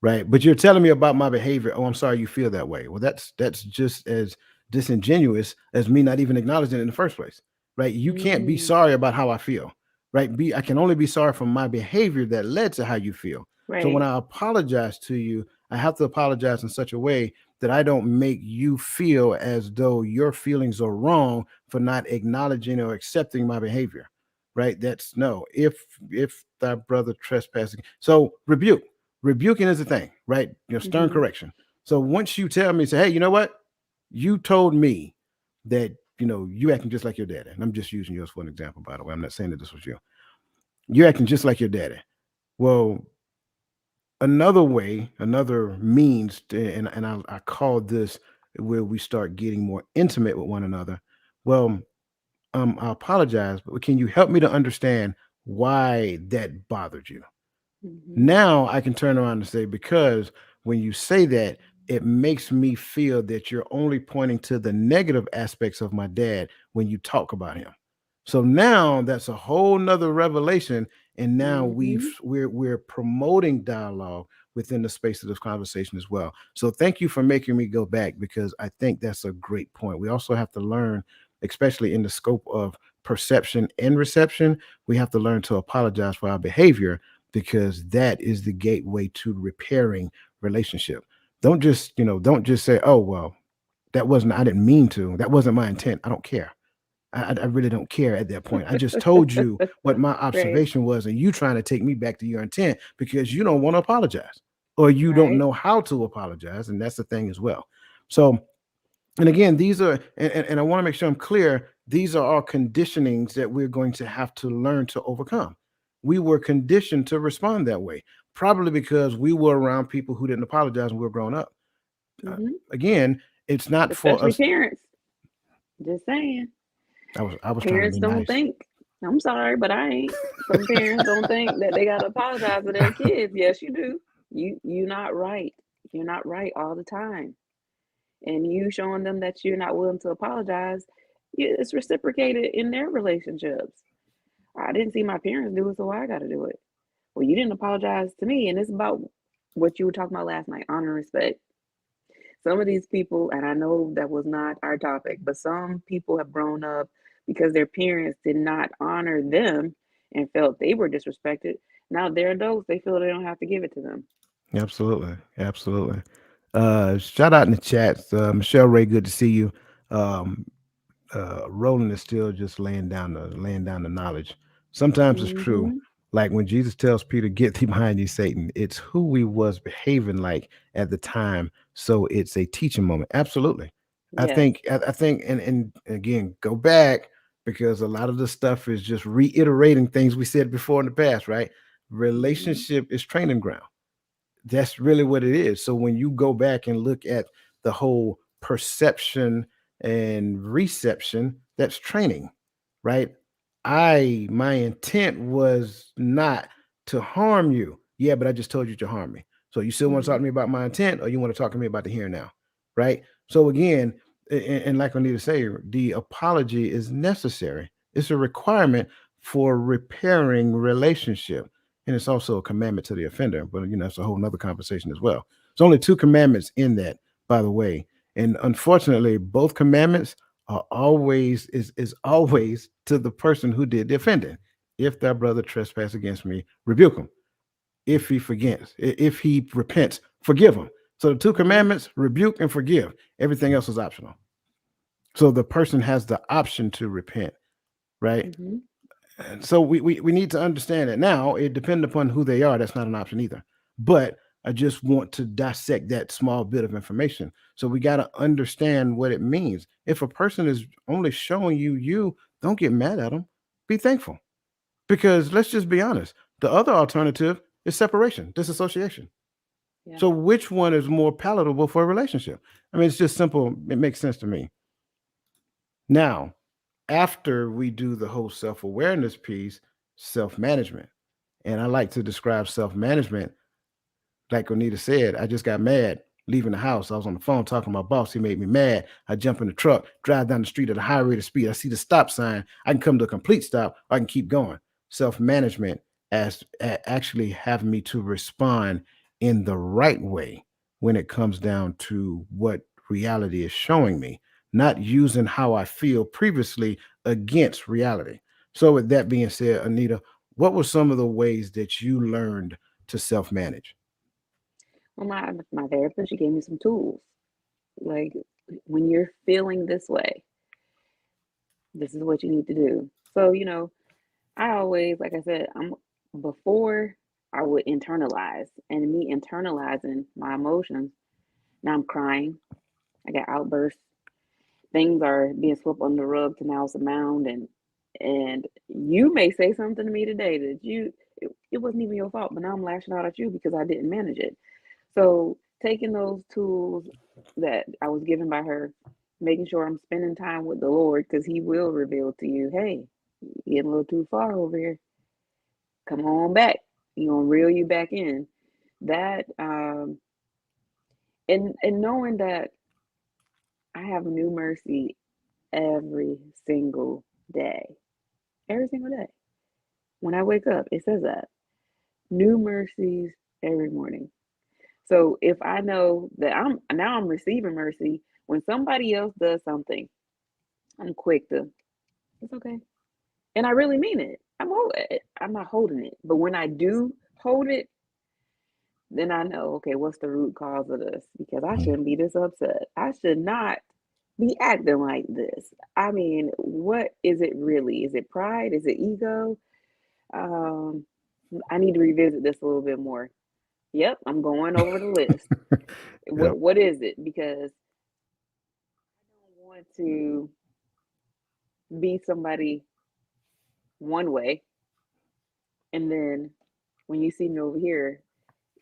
right? But you're telling me about my behavior. Oh, I'm sorry you feel that way. Well, that's just as disingenuous as me not even acknowledging it in the first place, right? You can't be Mm, sorry about how I feel, right? I can only be sorry for my behavior that led to how you feel. So when right. I apologize to you, I have to apologize in such a way that I don't make you feel as though your feelings are wrong for not acknowledging or accepting my behavior, right? That's no. If thy brother trespassing, so rebuke. Rebuking is a thing, right? Stern Mm-hmm. correction. So once you tell me, say, hey, you know what? You told me that you acting just like your daddy. And I'm just using yours for an example, by the way. I'm not saying that this was you. You're acting just like your daddy. Well, another way, another means, and I call this where we start getting more intimate with one another. Well, I apologize, but can you help me to understand why that bothered you? Mm-hmm. Now I can turn around and say, because when you say that, it makes me feel that you're only pointing to the negative aspects of my dad when you talk about him. So now that's a whole nother revelation. And now Mm-hmm. we're promoting dialogue within the space of this conversation as well. So thank you for making me go back, because I think that's a great point. We also have to learn, especially in the scope of perception and reception, we have to learn to apologize for our behavior, because that is the gateway to repairing relationship. Don't just say, oh well, that wasn't, I didn't mean to, that wasn't my intent, I don't care. I really don't care at that point. I just told you what my Right. observation was, and you trying to take me back to your intent because you don't want to apologize, or you don't Right. know how to apologize, and that's the thing as well. So, and again, these are, and I want to make sure I'm clear, these are all conditionings that we're going to have to learn to overcome. We were conditioned to respond that way, probably because we were around people who didn't apologize when we were growing up. uh, Mm-hmm. Again, it's not for Especially us. parents. Just saying. I was trying to Parents be don't nice. think, I'm sorry, but I ain't. Some parents don't think that they gotta apologize to their kids. Yes, you do. You're not right. You're not right all the time. And you showing them that you're not willing to apologize, it's reciprocated in their relationships. I didn't see my parents do it, so I got to do it. Well, you didn't apologize to me, and it's about what you were talking about last night, honor and respect. Some of these people, and I know that was not our topic, but some people have grown up because their parents did not honor them and felt they were disrespected. Now they're adults, they feel they don't have to give it to them. Absolutely, absolutely. Shout out in the chats, Michelle Ray. Good to see you. Um, Roland is still just laying down the knowledge. Sometimes it's true. Mm-hmm. Like when Jesus tells Peter, "Get thee behind thee, Satan." It's who we was behaving like at the time. So it's a teaching moment. Absolutely. I Yes. think. I think, and again, go back, because a lot of the stuff is just reiterating things we said before in the past. Right? Mm-hmm. Relationship is training ground. That's really what it is. So when you go back and look at the whole perception and reception, that's training, right? My intent was not to harm you. Yeah, but I just told you to harm me. So you still want to talk Mm-hmm. to me about my intent, or you want to talk to me about the here and now, right? So again, and like I need to say, the apology is necessary. It's a requirement for repairing relationship, and it's also a commandment to the offender. But it's a whole nother conversation as well. There's only two commandments in that, by the way, and unfortunately, both commandments are always always to the person who did the offending. If thy brother trespass against me, rebuke him. If he forgets, if he repents, forgive him. So the two Mm-hmm. commandments: rebuke and forgive. Everything else is optional. So the person has the option to repent, right? Mm-hmm. And so we need to understand that. Now it depends upon who they are. That's not an option either. But I just want to dissect that small bit of information. So we got to understand what it means. If a person is only showing you, don't get mad at them. Be thankful. Because let's just be honest. The other alternative is separation, disassociation. Yeah. So which one is more palatable for a relationship? I mean, it's just simple. It makes sense to me. Now, after we do the whole self awareness piece, self management. And I like to describe self management like Onita said. I just got mad leaving the house. I was on the phone talking to my boss. He made me mad. I jump in the truck, drive down the street at a high rate of speed. I see the stop sign. I can come to a complete stop. Or I can keep going. Self management as actually having me to respond in the right way when it comes down to what reality is showing me, not using how I feel previously against reality. So, with that being said, Anita, what were some of the ways that you learned to self manage? Well, my therapist, she gave me some tools. Like, when you're feeling this way, this is what you need to do. So, I always, like I said, before I would internalize, and me internalizing my emotions. Now I'm crying. I got outbursts. Things are being swept under the rug to now it's a mound, and you may say something to me today that it wasn't even your fault, but now I'm lashing out at you because I didn't manage it. So taking those tools that I was given by her, making sure I'm spending time with the Lord because He will reveal to you, hey, you're getting a little too far over here. Come on back. He gonna reel you back in. That and knowing that I have new mercy every single day. Every single day. When I wake up, it says that. New mercies every morning. So if I know that I'm receiving mercy, when somebody else does something, I'm quick to, it's okay. And I really mean it. I'm not holding it. But when I do hold it, then I know, okay, what's the root cause of this? Because I shouldn't be this upset. I should not be acting like this. I mean, what is it really? Is it pride? Is it ego? Um, I need to revisit this a little bit more. Yep, I'm going over the list. Yep. What is it? Because I don't want to be somebody one way, and then when you see me over here,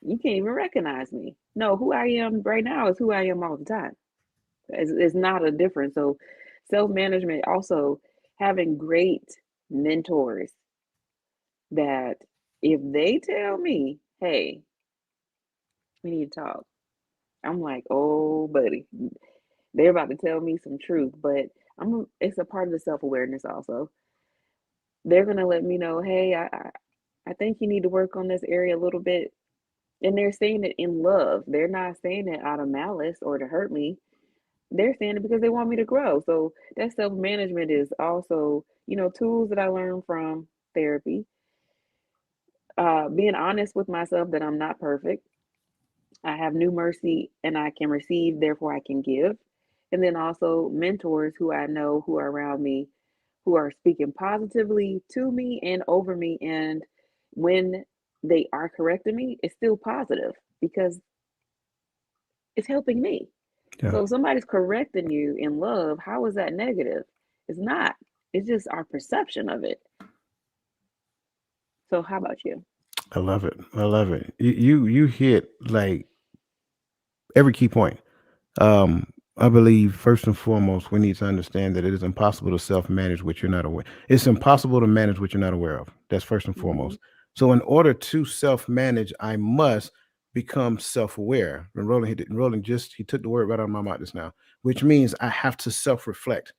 you can't even recognize me. No, who I am right now is who I am all the time. It's not a difference. So, self management, also having great mentors that if they tell me, hey, we need to talk, I'm like, oh, buddy, they're about to tell me some truth. But it's a part of the self awareness also. They're going to let me know, hey, I think you need to work on this area a little bit. And they're saying it in love. They're not saying it out of malice or to hurt me. They're saying it because they want me to grow. So that self management is also, tools that I learned from therapy. Being honest with myself that I'm not perfect. I have new mercy and I can receive, therefore I can give. And then also mentors who I know who are around me who are speaking positively to me and over me. And when they are correcting me, it's still positive because it's helping me. Yeah. So if somebody's correcting you in love, how is that negative? It's not. It's just our perception of it. So how about you? I love it. I love it. You hit like every key point. I believe first and foremost, we need to understand that it is impossible to self manage what you're not aware. It's impossible to manage what you're not aware of. That's first and Mm-hmm. foremost. So, in order to self manage, I must become self aware. And Roland just he took the word right out of my mouth just now, which means I have to self reflect.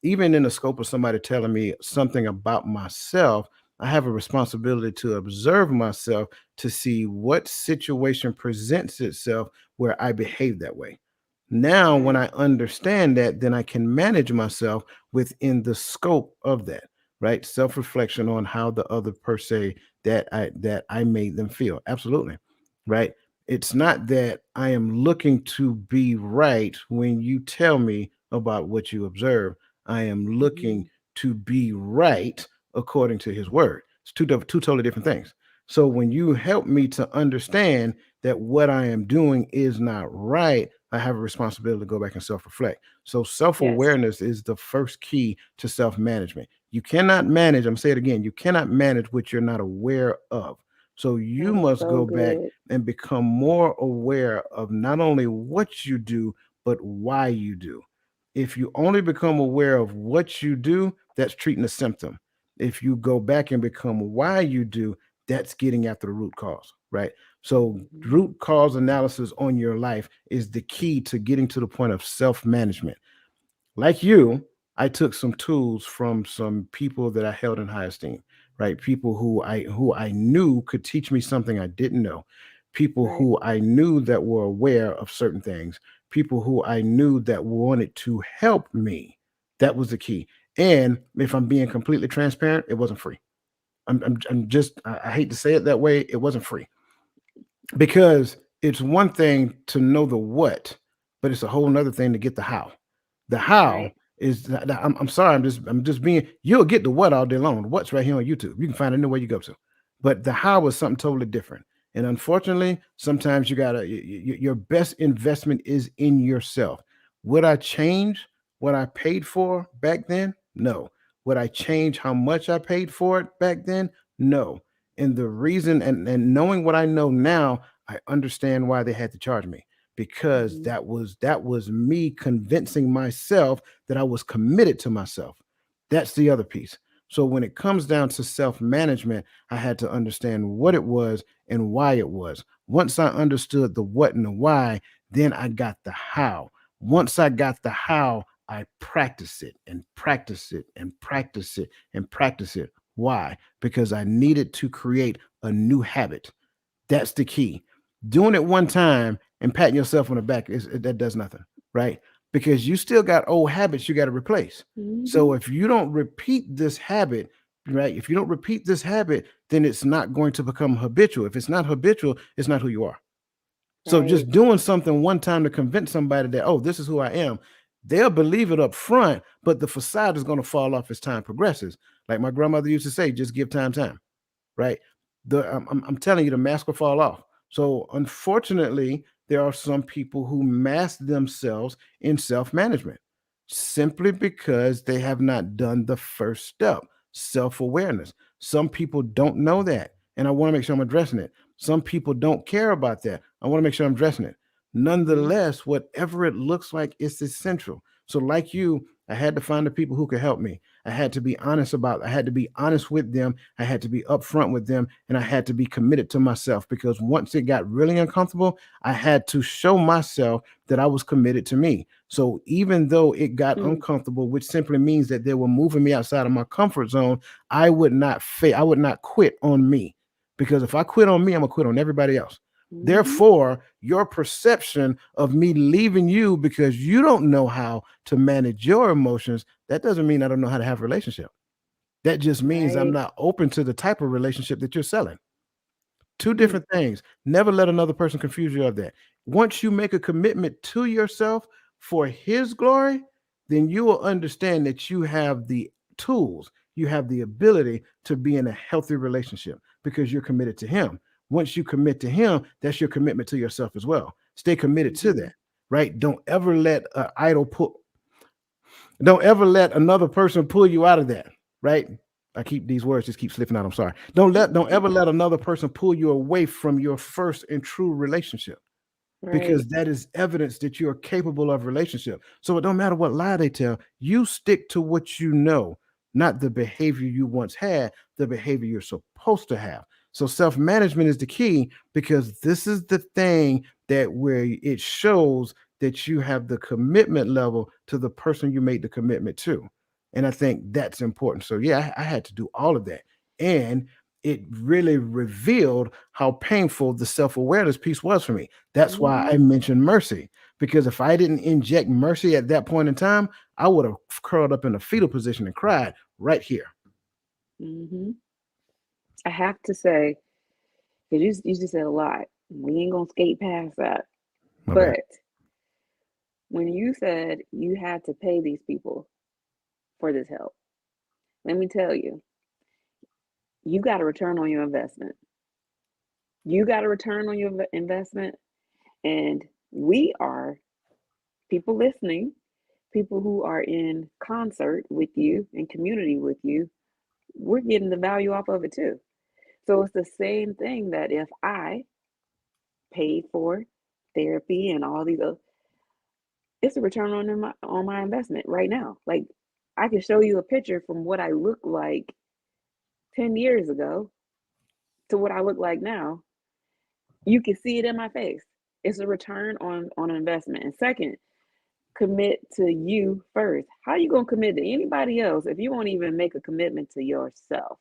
Even in the scope of somebody telling me something about myself, I have a responsibility to observe myself to see what situation presents itself where I behave that way. Now, when Right. I understand that, then I can manage myself within the scope of that, right? Self reflection on how the other per se that I made them feel. Absolutely, right? It's not that I am looking to be right when you tell me about what you observe. I am Mm-hmm. looking to be right according to His word. It's two totally different things. So when you help me to understand that what I am doing is not right, I have a responsibility to go back and self reflect. So, self Yes. awareness is the first key to self management. You cannot manage, I'm saying it again, you cannot manage what you're not aware of. So, you That is must so go back good. and become more aware of not only what you do, but why you do. If you only become aware of what you do, that's treating a symptom. If you go back and become why you do, that's getting after the root cause, right? So, Mm-hmm. root cause analysis on your life is the key to getting to the point of self management. Like you, I took some tools from some people that I held in high esteem, right? People who I knew could teach me something I didn't know. people Right. who I knew that were aware of certain things, people who I knew that wanted to help me. That was the key. And if I'm being completely transparent, it wasn't free. I'm just, I hate to say it that way, it wasn't free, because it's one thing to know the what, but it's a whole nother thing to get the how. The how Right. is I'm sorry, I'm just being, you'll get the what all day long. The what's right here on YouTube. You can find it anywhere you go to. But the how is something totally different. And unfortunately, sometimes you gotta your best investment is in yourself. Would I change what I paid for back then? No. Would I change how much I paid for it back then? No. And the reason, and knowing what I know now, I understand why they had to charge me, because Mm-hmm. that was me convincing myself that I was committed to myself. That's the other piece. So when it comes down to self-management, I had to understand what it was and why it was. Once I understood the what and the why, then I got the how. Once I got the how, I practice it and practice it and practice it and practice it. Why? Because I needed to create a new habit. That's the key. Doing it one time and patting yourself on the back that does nothing, right? Because you still got old habits you got to replace. Mm-hmm. So if you don't repeat this habit, right? If you don't repeat this habit, then it's not going to become habitual. If it's not habitual, it's not who you are. So Right. just doing something one time to convince somebody that, oh, this is who I am, they'll believe it up front, but the facade is going to fall off as time progresses. Like my grandmother used to say, just give time, right? I'm telling you, the mask will fall off. So unfortunately, there are some people who mask themselves in self management simply because they have not done the first step, self awareness. Some people don't know that, and I want to make sure I'm addressing it. Some people don't care about that. I want to make sure I'm addressing it. Mm-hmm. Nonetheless, whatever it looks like, it's essential. So, like you, I had to find the people who could help me. I had to be honest with them. I had to be upfront with them, and I had to be committed to myself, because once it got really uncomfortable, I had to show myself that I was committed to me. So even though it got Hmm. uncomfortable, which simply means that they were moving me outside of my comfort zone, I would not fail. I would not quit on me, because if I quit on me, I'm gonna quit on everybody else. Mm-hmm. Therefore, your perception of me leaving you because you don't know how to manage your emotions, that doesn't mean I don't know how to have a relationship. That just means I'm Right. not open to the type of relationship that you're selling. Two Hmm. different things. Never let another person confuse you of that. Once you make a commitment to yourself for his glory, then you will understand that you have the tools, you have the ability to be in a healthy relationship because you're committed to him. Once you commit to him, that's your commitment to yourself as well. Stay committed to Mm-hmm. that, right? Don't ever let another person pull you out of that, right? I keep these words just keep slipping out. I'm sorry. Don't ever let another person pull you away from your first and true relationship, Right. because that is evidence that you are capable of relationship. So it don't matter what lie they tell, you stick to what you know, not the behavior you once had, the behavior you're supposed to have. So self-management is the key, because this is the thing that where it shows that you have the commitment level to the person you made the commitment to. And I think that's important. So yeah, I had to do all of that. And it really revealed how painful the self-awareness piece was for me. That's why Mm-hmm. I mentioned mercy, because if I didn't inject mercy at that point in time, I would have curled up in a fetal position and cried right here. Mm-hmm. I have to say, because you just said a lot. We ain't gonna skate past that. My bad. But when you said you had to pay these people for this help, let me tell you, you got a return on your investment. You got a return on your investment, and we are people listening, people who are in concert with you, in community with you. We're getting the value off of it too. So it's the same thing that if I paid for therapy and all these other, it's a return on my investment right now. Like I can show you a picture from what I looked like 10 years ago to what I look like now. You can see it in my face. It's a return on an investment. And second, commit to you first. How are you going to commit to anybody else if you won't even make a commitment to yourself?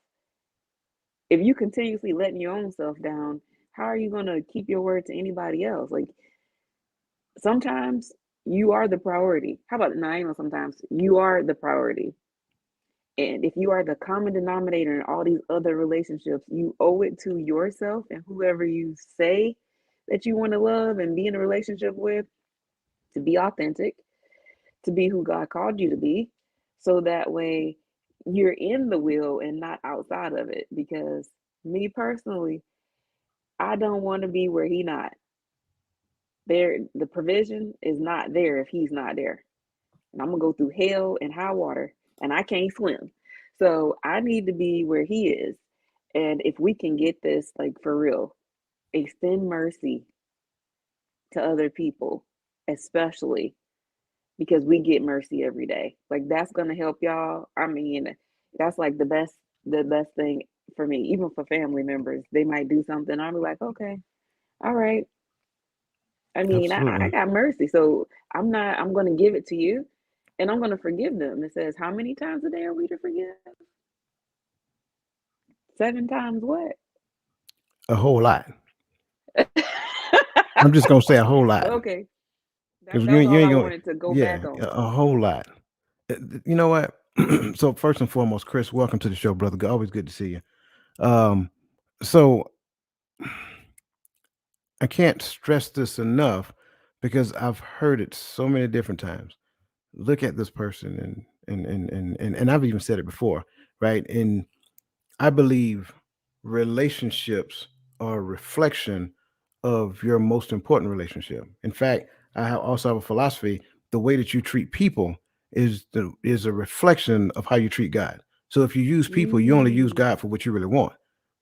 If you continuously letting your own self down, How are you going to keep your word to anybody else? Like sometimes you are the priority. How about not even sometimes you are the priority. And if you are the common denominator in all these other relationships, you owe it to yourself and whoever you say that you want to love and be in a relationship with to be authentic, to be who God called you to be. So that way you're in the will and not outside of it. Because me personally, I don't want to be where he not. There the provision is not there if he's not there. And I'm gonna go through hell and high water and I can't swim. So I need to be where he is. And if we can get this like for real, extend mercy to other people, especially because we get mercy every day. Like that's gonna help y'all. I mean, that's like the best thing for me, even for family members. They might do something. I'll be like, okay, all right. I mean, I Absolutely. got mercy, so I'm gonna give it to you, and I'm gonna forgive them. It says, how many times a day are we to forgive? 7 times what? A whole lot. I'm just gonna say a whole lot Okay, that because that was you all I ain't gonna. wanted to go back Yeah, on. a whole lot. You know what? So first and foremost, Chris, welcome to the show, brother. Always good to see you. Um, so I can't stress this enough because I've heard it so many different times. Look at this person, and I've even said it before, right? And I believe relationships are a reflection of your most important relationship. In fact, also have a philosophy: the way that you treat people is a reflection of how you treat God. So if you use people, you only use Mm, God for what you really want.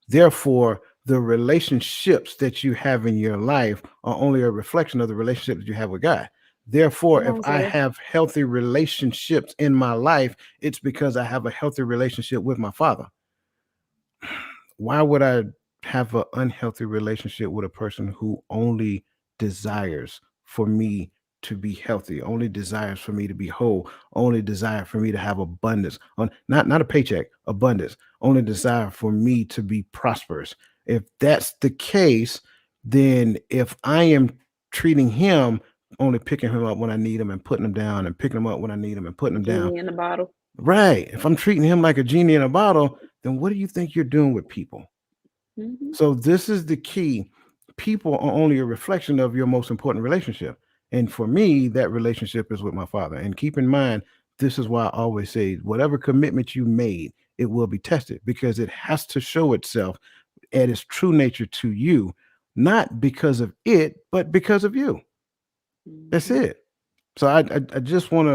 Therefore, the relationships that you have in your life are only a reflection of the relationship that you have with God. Therefore, come if on, I sir. have healthy relationships in my life, it's because I have a healthy relationship with my Father. Why would I have an unhealthy relationship with a person who only desires for me to be healthy, only desires for me to be whole, only desire for me to have abundance, on not a paycheck, abundance, only desire for me to be prosperous. If that's the case, then if I am treating him only picking him up when I need him and putting him down and picking him up when I need him and putting him down. Genie in the bottle. Right. If I'm treating him like a genie in a bottle, then what do you think you're doing with people? Hmm. So this is the key. People are only a reflection of your most important relationship. And for me, that relationship is with my father. And keep in mind, this is why I always say whatever commitment you made, it will be tested because it has to show itself at its true nature to you, not because of it, but because of you. That's Hmm. it. So I just want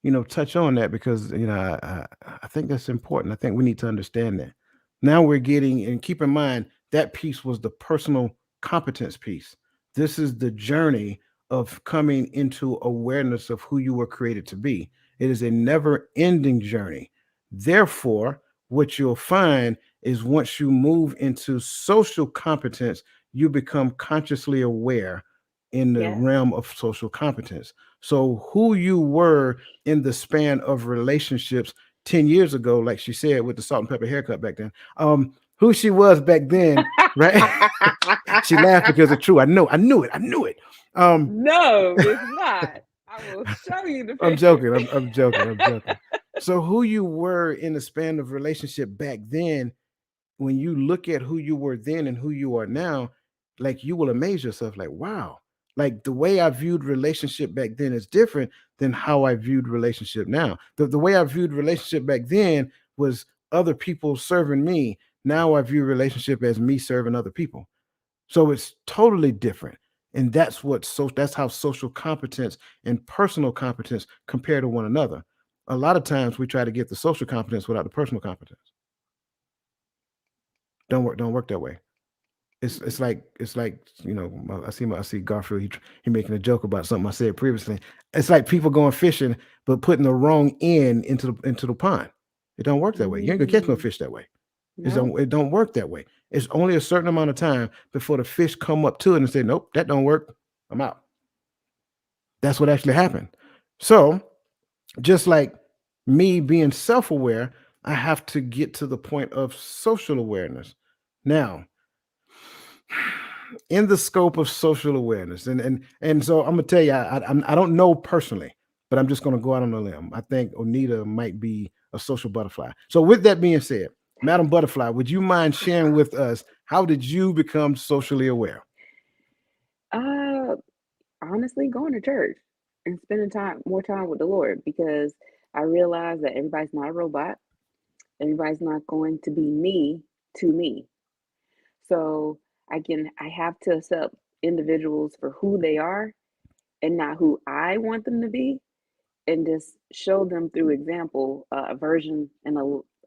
to touch on that because I think that's important. I think we need to understand that. Now we're getting and keep in mind that piece was the personal competence piece. This is the journey of coming into awareness of who you were created to be. It is a never ending journey. Therefore, what you'll find is once you move into social competence, you become consciously aware in the Yes. realm of social competence. So who you were in the span of relationships 10 years ago, like she said with the salt and pepper haircut back then, who she was back then, right? She laughed because it's true. I knew it. Um, No, it's not. I will show you the I'm picture. joking. I'm joking. I'm joking. So who you were in the span of relationship back then, when you look at who you were then and who you are now, like you will amaze yourself, like, wow, like the way I viewed relationship back then is different than how I viewed relationship now. The way I viewed relationship back then was other people serving me. Now I view relationship as me serving other people. So it's totally different. And that's how social competence and personal competence compare to one another. A lot of times we try to get the social competence without the personal competence. Don't work that way. It's Mm-mm. like I see Garfield. He making a joke about something I said previously. It's like people going fishing but putting the wrong end into the pond. It don't work that way. You ain't gonna catch no Mm, fish that way. nope. It don't work that way. It's only a certain amount of time before the fish come up to it and say, "Nope, that don't work. I'm out." That's what actually happened. So just like me being self-aware, I have to get to the point of social awareness. Now, in the scope of social awareness, and so I'm gonna tell you, I don't know personally, but I'm just gonna go out on a limb. I think Onita might be a social butterfly. So with that being said, Madam Butterfly, would you mind sharing with us how did you become socially aware? Uh, Honestly, going to church and spending more time with the Lord, because I realized that everybody's not a robot. Everybody's not going to be me to me. So I have to accept individuals for who they are and not who I want them to be, and just show them through example a version and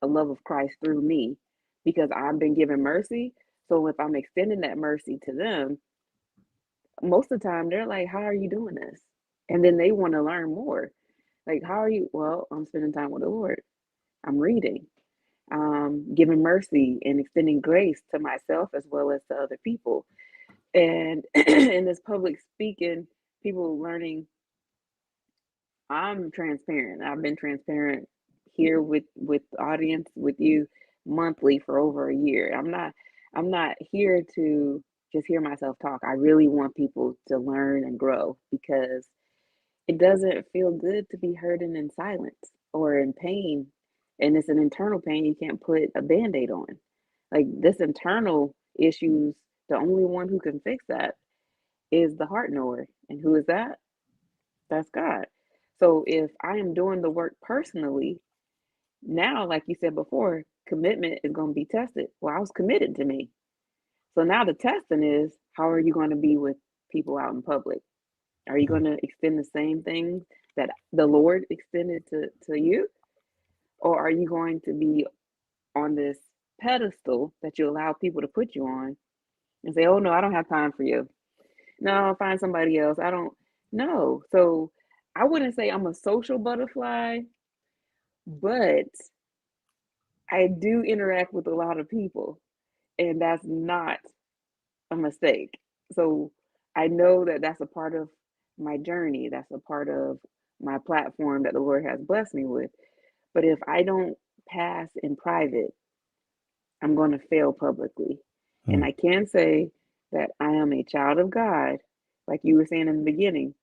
a love of Christ through me, because I've been given mercy. So if I'm extending that mercy to them, most of the time they're like, "How are you doing this?" And then they want to learn more. Like, "How are you?" Well, I'm spending time with the Lord. I'm reading, giving mercy and extending grace to myself as well as to other people. And in this public speaking, people learning, I'm transparent. I've been transparent here with the audience, with you, monthly for over a year. I'm not here to just hear myself talk. I really want people to learn and grow, because it doesn't feel good to be hurting in silence or in pain. And it's an internal pain you can't put a band-aid on. Like, this internal issues, the only one who can fix that is the heart knower. And who is that? That's God. So if I am doing the work personally, now, like you said before, commitment is going to be tested. Well, I was committed to me. So now the testing is, how are you going to be with people out in public? Are you going to extend the same things that the Lord extended to you? Or are you going to be on this pedestal that you allow people to put you on and say, oh, no, I don't have time for you? No, find somebody else. I don't know. So I wouldn't say I'm a social butterfly, but I do interact with a lot of people, and that's not a mistake. So I know that that's a part of my journey. That's a part of my platform that the Lord has blessed me with. But if I don't pass in private, I'm going to fail publicly. And Mm, I can say that I am a child of God, like you were saying in the beginning,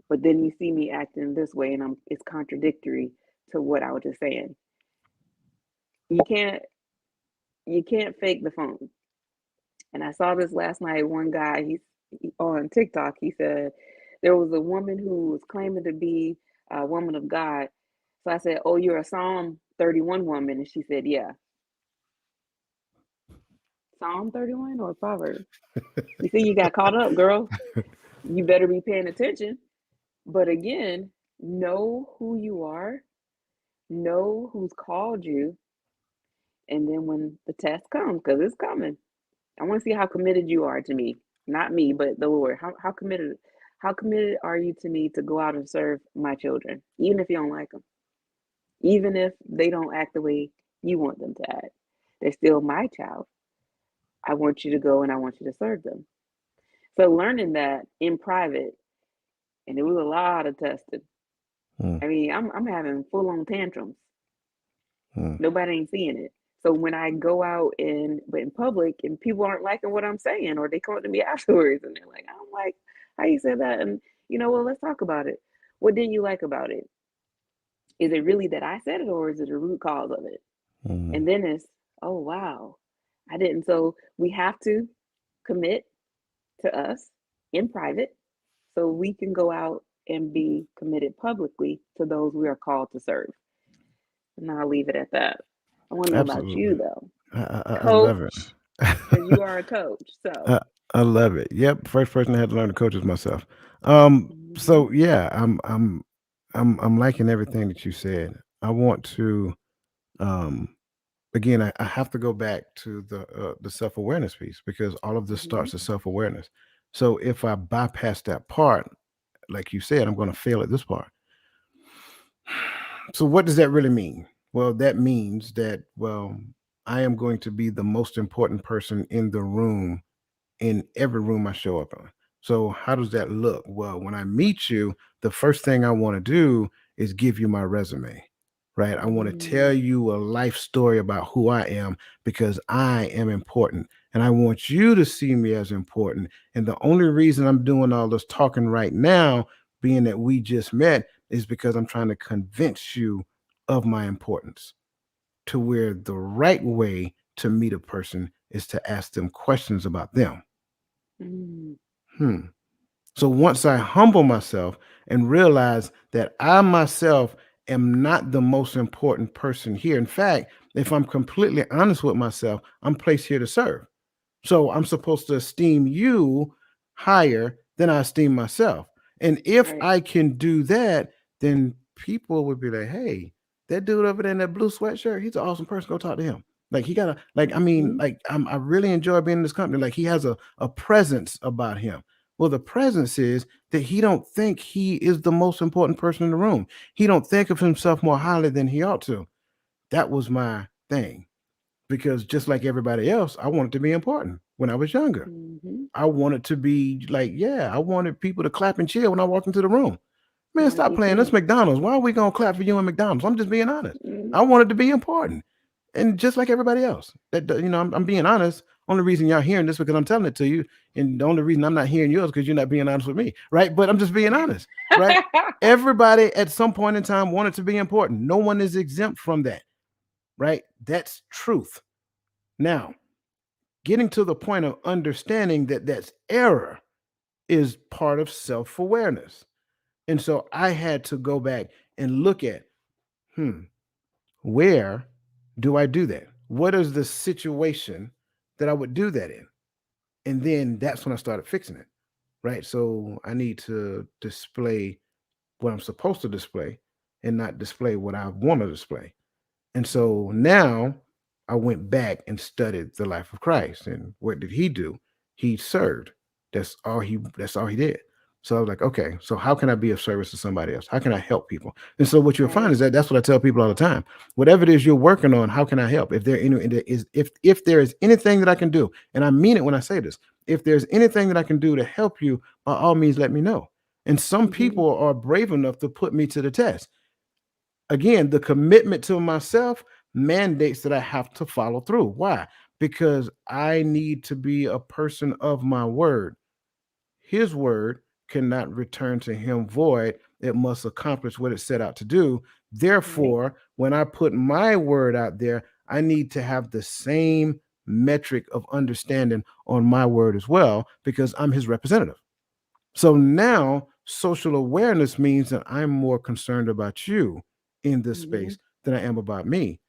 but then you see me acting this way, and it's contradictory to what I was just saying. You can't you can't fake the phone. And I saw this last night. One guy, on TikTok. He said there was a woman who was claiming to be a woman of God. So I said, "Oh, you're a Psalm 31 woman," and she said, "Yeah, Psalm 31 or Proverbs." You see, you got caught up, girl. You better be paying attention. But again, know who you are, know who's called you, and then when the test comes, because it's coming, I want to see how committed you are to me, not me, but the Lord. How committed are you to me to go out and serve my children, even if you don't like them, even if they don't act the way you want them to act? They're still my child. I want you to go and I want you to serve them. So learning that in private, and it was a lot of testing. mm, I mean, I'm having full on tantrums. mm, Nobody ain't seeing it. So when I go out but in public and people aren't liking what I'm saying, or they come up to me afterwards and they're like, I'm like, how you said that? And well, let's talk about it. What didn't you like about it? Is it really that I said it, or is it a root cause of it? mm. And then it's, oh wow, I didn't. So we have to commit to us in private so we can go out and be committed publicly to those we are called to serve. And I'll leave it at that. I want to know about Absolutely. you though, I love it. coach, because you are a coach. So, I, I love it. Yep. First person I had to learn to coach is myself. mhm, So yeah, I'm liking everything that you said. I want to um again, I have to go back to the self-awareness piece because all of this mhm, starts with self-awareness. So if I bypass that part, like you said, I'm going to fail at this part. So what does that really mean? Well, that means that, well, I am going to be the most important person in the room in every room I show up on. So how does that look? Well, when I meet you, the first thing I want to do is give you my resume. Right? I want to tell mm, you a life story about who I am because I am important. and I want you to see me as important. And the only reason I'm doing all this talking right now, being that we just met, is because I'm trying to convince you of my importance, to where the right way to meet a person is to ask them questions about them. Mm. Hmm. So once I humble myself and realize that I myself am not the most important person here. In fact, if I'm completely honest with myself, I'm placed here to serve. So I'm supposed to esteem you higher than I esteem myself. And if Right. I can do that, then people would be like, hey, that dude over there in that blue sweatshirt, he's an awesome person. Go talk to him. Like he got a like, I mean, Mm-hmm. like I really enjoy being in this company. Like he has a presence about him. Well, the presence is that he don't think he is the most important person in the room. He don't think of himself more highly than he ought to. That was my thing, because just like everybody else, I wanted to be important when I was younger. Mm-hmm. I wanted to be like, yeah, I wanted people to clap and cheer when I walked into the room. Man, Yeah, stop me playing. This too. McDonald's. Why are we gonna clap for you in McDonald's? I'm just being honest. Mm-hmm. I wanted to be important, and just like everybody else. I'm being honest. Only reason y'all hearing this because I'm telling it to you, and the only reason I'm not hearing yours because you're not being honest with me, right? But I'm just being honest, right? Everybody at some point in time wanted to be important. No one is exempt from that, right? That's truth. Now, getting to the point of understanding that that's error is part of self awareness. And so I had to go back and look at, hmm, where do I do that? What is the situation that I would do that in? And then that's when I started fixing it, right? So I need to display what I'm supposed to display and not display what I want to display. And so now I went back and studied the life of Christ. And what did he do? He served. That's all he did. So I was like, okay, so how can I be of service to somebody else? How can I help people? And so what you'll find Right. is that that's what I tell people all the time. Whatever it is you're working on, how can I help? If there any is if there is anything that I can do, and I mean it when I say this, if there's anything that I can do to help you, by all means let me know. And some Mm-hmm. people are brave enough to put me to the test. Again, the commitment to myself mandates that I have to follow through. Why? Because I need to be a person of my word. His word cannot return to him void. It must accomplish what it set out to do. Right. Therefore, when I put my word out there, I need to have the same metric of understanding on my word as well, because I'm his representative. So now social awareness means that I'm more concerned about you in this Mm-hmm. space than I am about me.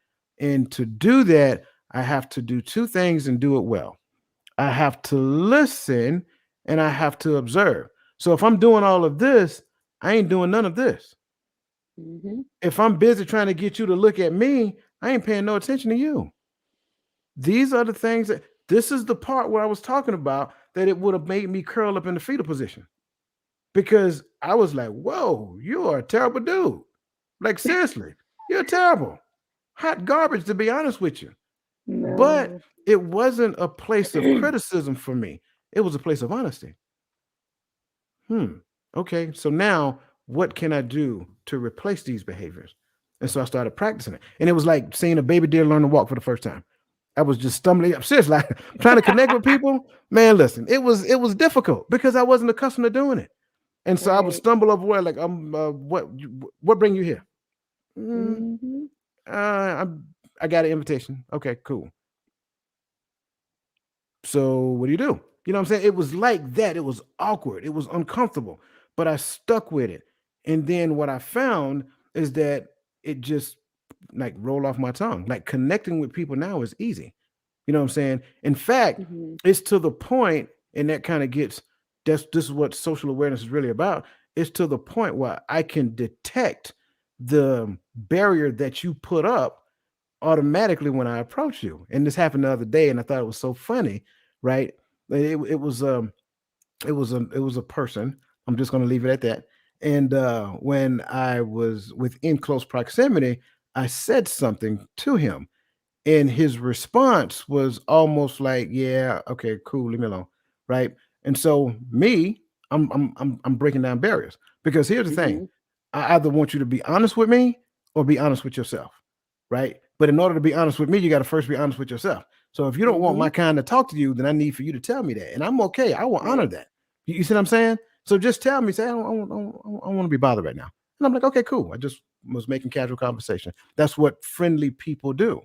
And to do that, I have to do two things and do it well. I have to listen and I have to observe. So if I'm doing all of this, I ain't doing none of this. Mm-hmm. If I'm busy trying to get you to look at me, I ain't paying no attention to you. These are the things that this is the part where I was talking about that it would have made me curl up in the fetal position, because I was like, whoa, you are a terrible dude. Like, seriously, you're terrible. Hot garbage, to be honest with you. But No. it wasn't a place of criticism for me, it was a place of honesty. Hmm. Okay. So now what can I do to replace these behaviors? And so I started practicing it. And it was like seeing a baby deer learn to walk for the first time. I was just stumbling up, seriously, like trying to connect with people. Man, listen, it was difficult because I wasn't accustomed to doing it. And so I would Right. stumble over where, like, what bring you here? Mm, Mm-hmm. I got an invitation. Okay, cool. So what do you do? You know what I'm saying? It was like that. It was awkward. It was uncomfortable, but I stuck with it. And then what I found is that it just like roll off my tongue. Like connecting with people now is easy. You know what I'm saying? In fact, Mm-hmm. it's to the point, and that kind of gets this is what social awareness is really about. It's to the point where I can detect the barrier that you put up automatically when I approach you. And this happened the other day, and I thought it was so funny, right? It was a person. I'm just going to leave it at that. And when I was within close proximity, I said something to him, and his response was almost like, "Yeah, okay, cool, leave me alone," right? And so me, I'm breaking down barriers, because here's the thing: Mm-hmm. I either want you to be honest with me or be honest with yourself, right? But in order to be honest with me, you got to first be honest with yourself. So if you don't want Mm-hmm. my kind to talk to you, then I need for you to tell me that, and I'm okay. I will honor Right. that. You see what I'm saying? So just tell me, say I don't want to be bothered right now, and I'm like, okay, cool. I just was making casual conversation. That's what friendly people do.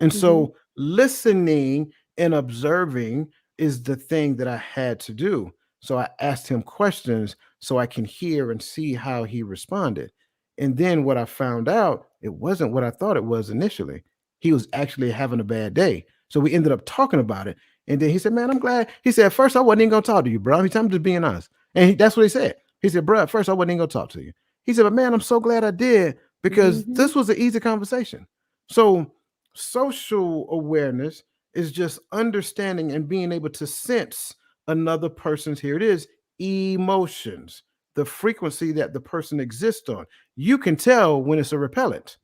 And Mm-hmm. so listening and observing is the thing that I had to do. So I asked him questions so I can hear and see how he responded. And then what I found out, it wasn't what I thought it was initially. He was actually having a bad day. So we ended up talking about it. And then he said, man, I'm glad. He said, at first I wasn't even going to talk to you, bro. He said, I'm just being honest. And that's what he said. He said, bro, at first I wasn't even going to talk to you. He said, but man, I'm so glad I did because Mm-hmm. this was an easy conversation. So social awareness is just understanding and being able to sense another person's, here it is, emotions, the frequency that the person exists on. You can tell when it's a repellent,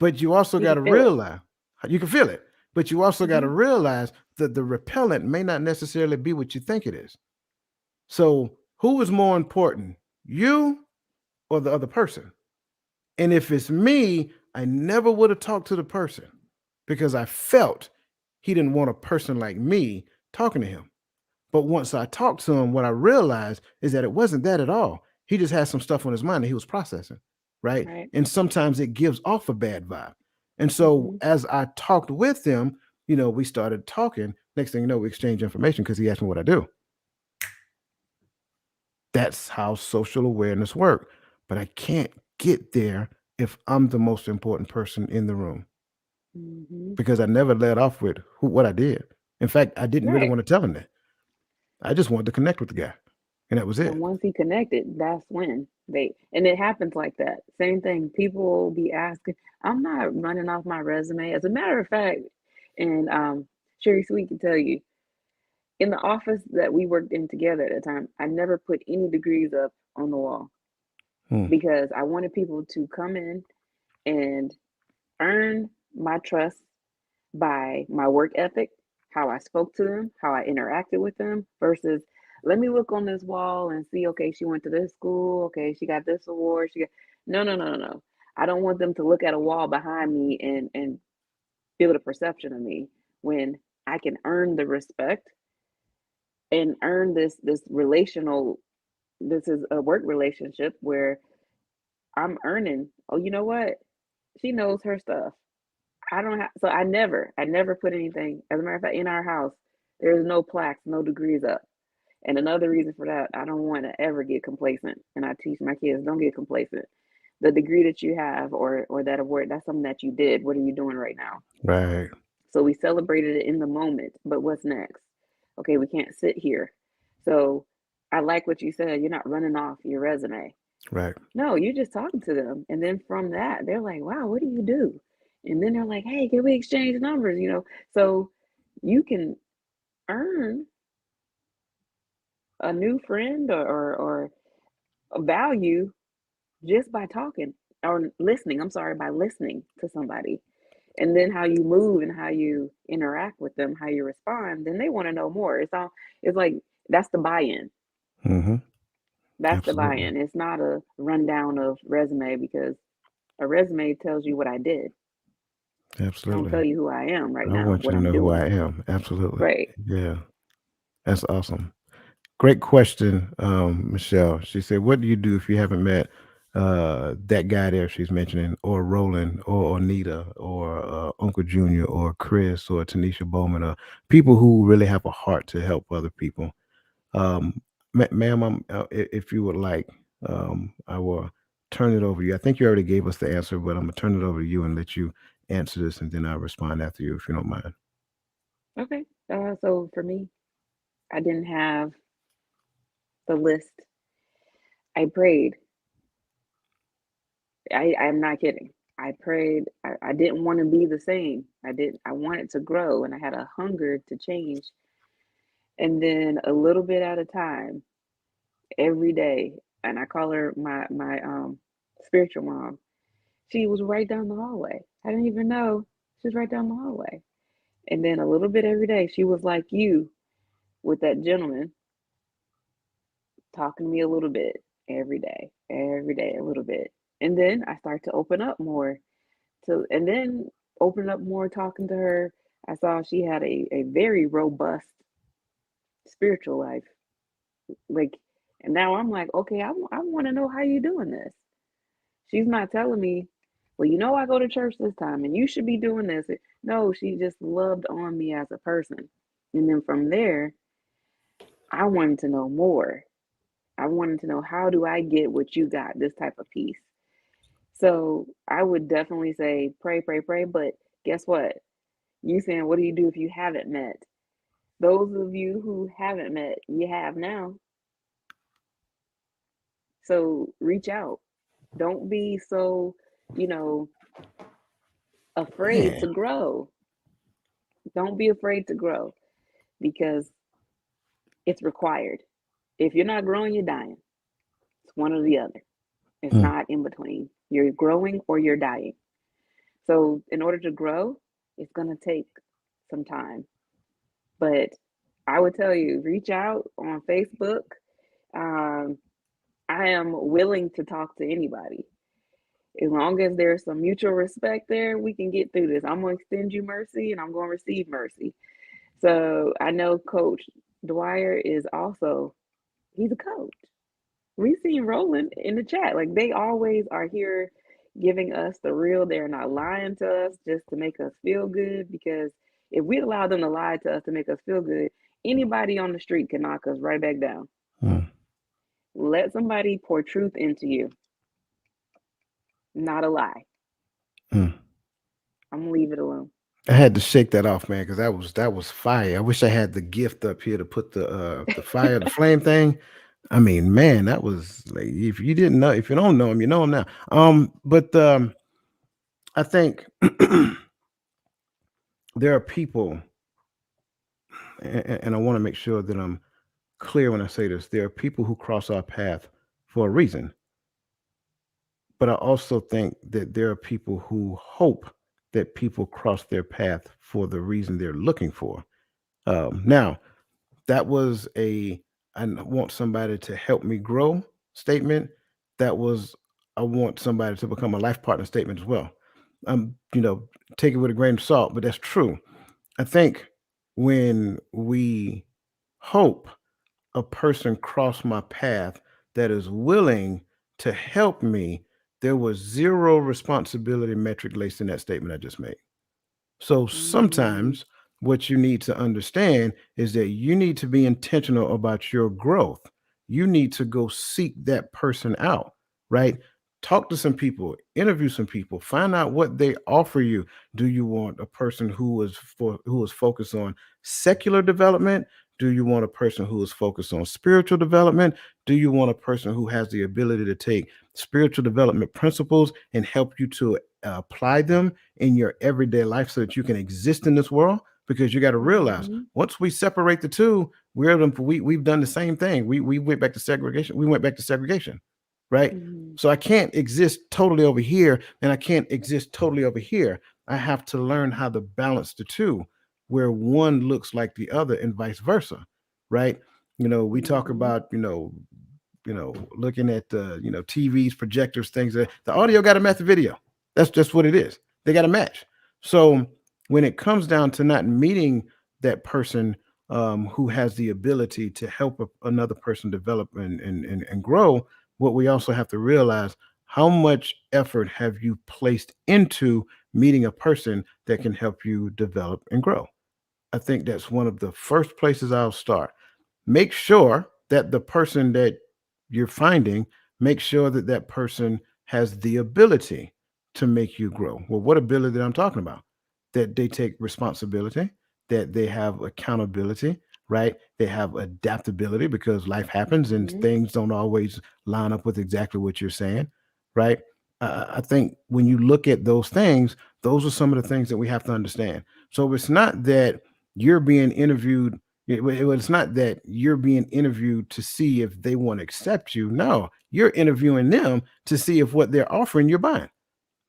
but you also You got can to feel it. realize, you can feel it, but you also got Mm-hmm. to realize that the repellent may not necessarily be what you think it is. So who is more important, you or the other person? And if it's me, I never would have talked to the person because I felt he didn't want a person like me talking to him. But once I talked to him, what I realized is that it wasn't that at all. He just had some stuff on his mind that he was processing, right? Right. And sometimes it gives off a bad vibe. And so Mm-hmm. as I talked with him, we started talking. Next thing you know, we exchanged information because he asked me what I do. That's how social awareness works. But I can't get there if I'm the most important person in the room Mm-hmm. because I never let off with what I did. In fact, I didn't really Right. want to tell him that. I just wanted to connect with the guy, and that was And it. once he connected, that's when and it happens like that. Same thing. People will be asking, I'm not running off my resume. As a matter of fact, and Sherry Sweet can tell you, in the office that we worked in together at the time, I never put any degrees up on the wall Hmm. because I wanted people to come in and earn my trust by my work ethic, how I spoke to them, how I interacted with them, versus let me look on this wall and see, okay, she went to this school, okay, she got this award, she got no, no, no, no, no. I don't want them to look at a wall behind me and build a perception of me when I can earn the respect and earn this relational. This is a work relationship where I'm earning. Oh, you know what? She knows her stuff. I don't have, so I never put anything. As a matter of fact, in our house, there's no plaques, no degrees up. And another reason for that, I don't want to ever get complacent. And I teach my kids, don't get complacent. The degree that you have or that award, that's something that you did. What are you doing right now? Right, So we celebrated it in the moment, but what's next? Okay, we can't sit here. So I like what you said. You're not running off your resume. right, No, you're just talking to them. And then from that, they're like, wow, what do you do? And then they're like, hey, can we exchange numbers? So you can earn a new friend or a value just by talking or listening. I'm sorry, by listening to somebody. And then how you move and how you interact with them, how you respond, then they want to know more. It's like that's the buy-in. hmm, That's the absolutely, buy-in. It's not a rundown of resume because a resume tells you what I did. Don't absolutely. tell you who I am right I now, want you what to I'm know who I doing. am. Absolutely, Right. yeah, that's awesome. Great question, Michelle. She said, "What do you do if you haven't met that guy there she's mentioning, or Roland, or Anita, or Uncle Junior, or Chris, or Tanisha Bowman, or people who really have a heart to help other people?" Um, ma'am, if you would like, I will turn it over to you. I think you already gave us the answer, but I'm gonna turn it over to you and let you answer this, and then I'll respond after you if you don't mind. Okay. So for me, I didn't have the list. I prayed. I'm not kidding. I prayed. I didn't want to be the same. I wanted to grow and I had a hunger to change. And then a little bit at a time, every day, and I call her my spiritual mom. She was right down the hallway. I didn't even know she was right down the hallway. And then a little bit every day, she was like you with that gentleman talking to me a little bit every day, a little bit. And then I start to open up more and then open up more talking to her. I saw she had a very robust spiritual life. Like, and now I'm like, okay, I want to know how you doing this. She's not telling me, well, you know, I go to church this time and you should be doing this. No, she just loved on me as a person. And then from there, I wanted to know more. I wanted to know, how do I get what you got, this type of peace? So I would definitely say pray, pray, pray. But guess what? You saying, what do you do if you haven't met? Those of you who haven't met, you have now. So reach out. Don't be so, you know, afraid Man. to grow. Don't be afraid to grow because it's required. If you're not growing, you're dying. It's one or the other. It's Mm, not in between. You're growing or you're dying. So, in order to grow, it's going to take some time. But I would tell you, reach out on Facebook. Um, I am willing to talk to anybody. As long as there's some mutual respect there, we can get through this. I'm going to extend you mercy and I'm going to receive mercy. So I know Coach Dwyer is also, he's a coach. We seen Roland in the chat. Like, they always are here giving us the real. They're not lying to us just to make us feel good. Because if we allow them to lie to us to make us feel good, anybody on the street can knock us right back down. mm, Let somebody pour truth into you, not a lie. mm. I'm gonna leave it alone. I had to shake that off, man, because that was fire. I wish I had the gift up here to put the fire, the flame thing. I mean, man, that was like, if you didn't know, if you don't know him, you know him now. But I think there are people, and I want to make sure that I'm clear when I say this. There are people who cross our path for a reason, but I also think that there are people who hope that people cross their path for the reason they're looking for. Now, that was a I want somebody to help me grow statement. That was I want somebody to become a life partner statement as well. Take it with a grain of salt, but that's true. I think when we hope a person cross my path that is willing to help me, there was zero responsibility metric laced in that statement I just made. So Mm, sometimes what you need to understand is that you need to be intentional about your growth. You need to go seek that person out, right? Talk to some people, interview some people, find out what they offer you. Do you want a person who is focused on secular development? Do you want a person who is focused on spiritual development? Do you want a person who has the ability to take spiritual development principles and help you to apply them in your everyday life so that you can exist in this world? Because you got to realize mm-hmm, once we separate the two, we've done the same thing. We went back to segregation. We went back to segregation, right? mm-hmm, So I can't exist totally over here and I can't exist totally over here. I have to learn how to balance the two, where one looks like the other and vice versa, right? We talk mm-hmm, about looking at the TVs, projectors, things that the audio got to match the video. That's just what it is. They got to match. So when it comes down to not meeting that person who has the ability to help another person develop and grow, what we also have to realize, how much effort have you placed into meeting a person that can help you develop and grow? I think that's one of the first places I'll start. Make sure that the person that you're finding, make sure that that person has the ability to make you grow. Well, what ability I'm talking about? That they take responsibility, that they have accountability, right? They have adaptability because life happens and mm-hmm, things don't always line up with exactly what you're saying, right? I think when you look at those things, those are some of the things that we have to understand. So it's not that you're being interviewed. It's not that you're being interviewed to see if they want to accept you. No, you're interviewing them to see if what they're offering you're buying.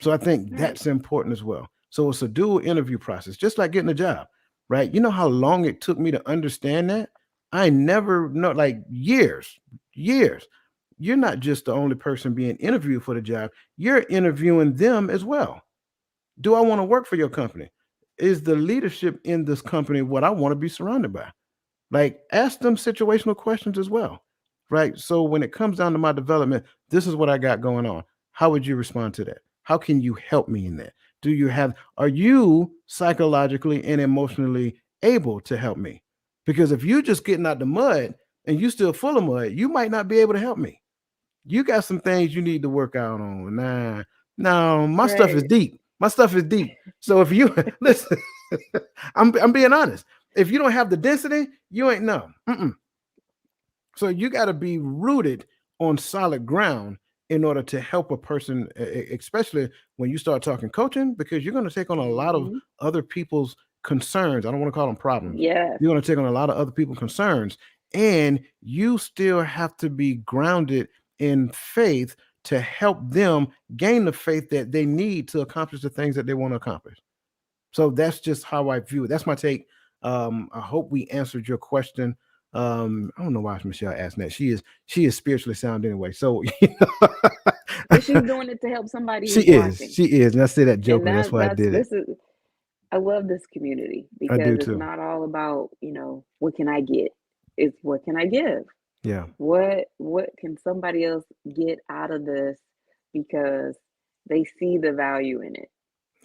So I think right. that's important as well. So it's a dual interview process, just like getting a job, right? You know how long it took me to understand that? I never know, like years, years. You're not just the only person being interviewed for the job, you're interviewing them as well. Do I want to work for your company? is the leadership in this company what I want to be surrounded by? Like, ask them situational questions as well, right? So when it comes down to my development, this is what I got going on. How would you respond to that? How can you help me in that? Are you psychologically and emotionally able to help me? Because if you just getting out the mud and you still full of mud, you might not be able to help me. You got some things you need to work out on. Nah, no, my stuff is Right. deep. My stuff is deep. So if you listen, I'm being honest. If you don't have the density, you ain't no. So you got to be rooted on solid ground in order to help a person, especially when you start talking coaching, because you're going to take on a lot of Hmm. other people's concerns. I don't want to call them problems. Yes. You're going to take on a lot of other people's concerns, and you still have to be grounded in faith to help them gain the faith that they need to accomplish the things that they want to accomplish. So that's just how I view it. That's my take. I hope we answered your question. I don't know why Michelle asked that. She is spiritually sound anyway. So But she's doing it to help somebody she who's is. watching. She is. And I say that And jokingly. That's why I that's did it. this is I love this community I do because it's too. not all about, what can I get? It's what can I give? Yeah. What can somebody else get out of this because they see the value in it?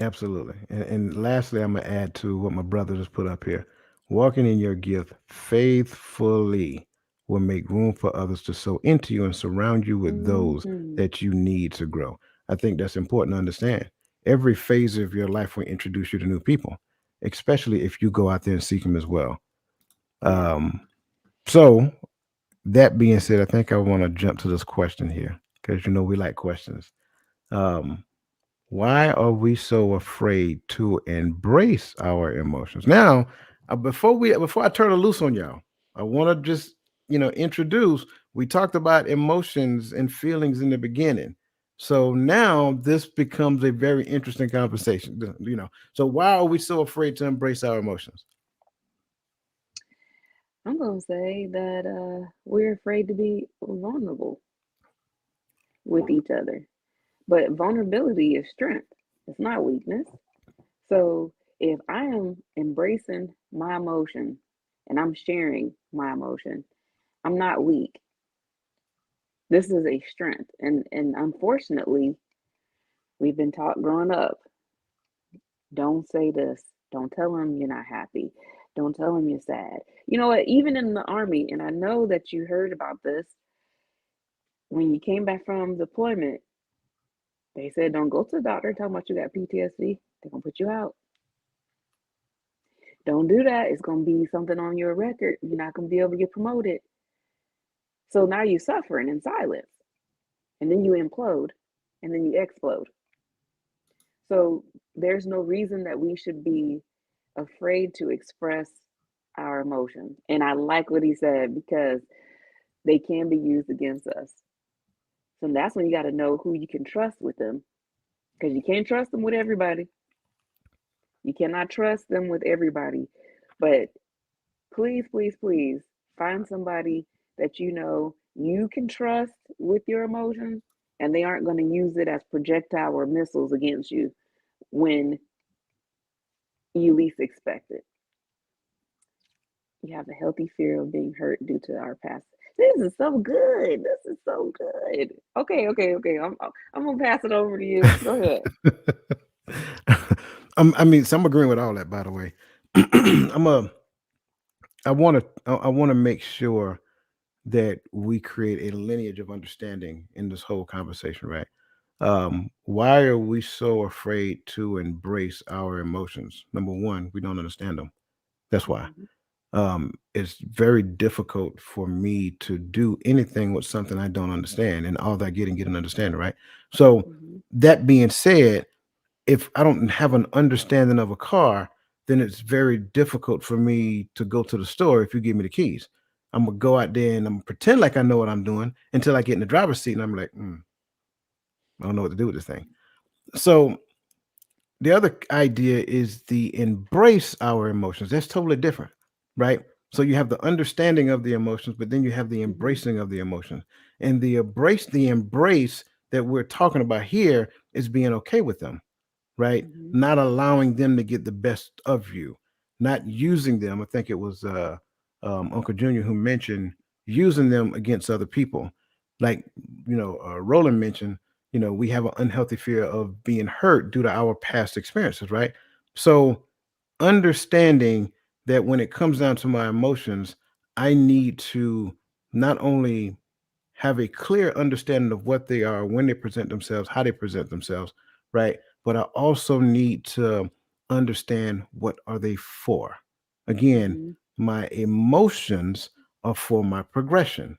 Absolutely. And lastly, I'm gonna add to what my brother just put up here. Walking in your gift faithfully will make room for others to sow into you and surround you with those Hmm. that you need to grow. I think that's important to understand. Every phase of your life will introduce you to new people, especially if you go out there and seek them as well. Yeah. Um, so that being said, I think I want to jump to this question here because we like questions. Um, why are we so afraid to embrace our emotions? Now, before I turn it loose on y'all, I want to just introduce. We talked about emotions and feelings in the beginning, so now this becomes a very interesting conversation. So why are we so afraid to embrace our emotions? I'm gonna say that we're afraid to be vulnerable with each other. But vulnerability is strength. It's not weakness. So if I am embracing my emotion and I'm sharing my emotion, I'm not weak. This is a strength. And unfortunately, we've been taught growing up, don't say this. Don't tell them you're not happy. Don't tell them you're sad. You know what? Even in the army, and I know that you heard about this, when you came back from deployment, they said don't go to the doctor talking about you got PTSD. They're gonna put you out. Don't do that. It's gonna be something on your record. You're not gonna be able to get promoted. So now you're suffering in silence. And then you implode and then you explode. So there's no reason that we should be afraid to express our emotions. And I like what he said because they can be used against us. So that's when you got to know who you can trust with them because you can't trust them with everybody. You cannot trust them with everybody. But please, please, please find somebody that you know you can trust with your emotions and they aren't going to use it as projectile or missiles against you when you least expect it. You have a healthy fear of being hurt due to our past. This is so good. This is so good. Okay, okay, okay. I'm gonna pass it over to you. Go ahead. I mean, so I'm agreeing with all that. By the way, I'm a. I want to make sure that we create a lineage of understanding in this whole conversation, right? Why are we so afraid to embrace our emotions? Number one, we don't understand them. That's why. Mm-hmm, It's very difficult for me to do anything with something I don't understand, and all that get an understanding, right? So, mm-hmm, that being said, if I don't have an understanding of a car, then it's very difficult for me to go to the store if you give me the keys. I'm gonna go out there and I'm gonna pretend like I know what I'm doing until I get in the driver's seat and I'm like, I don't know what to do with this thing. So the other idea is the embrace our emotions. That's totally different, right? So you have the understanding of the emotions, but then you have the mm-hmm. embracing of the emotions. And the embrace that we're talking about here is being okay with them, right? Mm-hmm. Not allowing them to get the best of you, not using them. I think it was Uncle Junior who mentioned using them against other people. Like, Roland mentioned, we have an unhealthy fear of being hurt due to our past experiences, right? So, understanding that when it comes down to my emotions, I need to not only have a clear understanding of what they are, when they present themselves, how they present themselves, right? But I also need to understand what are they for. Again, Mm-hmm. my emotions are for my progression.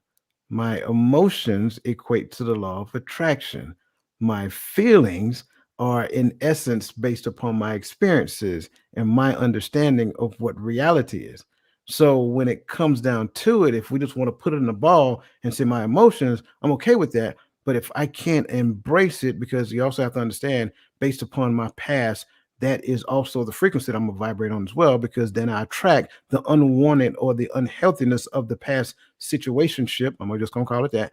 My emotions equate to the law of attraction. My feelings are in essence based upon my experiences and my understanding of what reality is. So when it comes down to it, if we just want to put it in a ball and say my emotions, I'm okay with that. But if I can't embrace it, because you also have to understand, based upon my past, that is also the frequency that I'm gonna vibrate on as well, because then I attract the unwanted or the unhealthiness of the past situationship. I'm just gonna call it that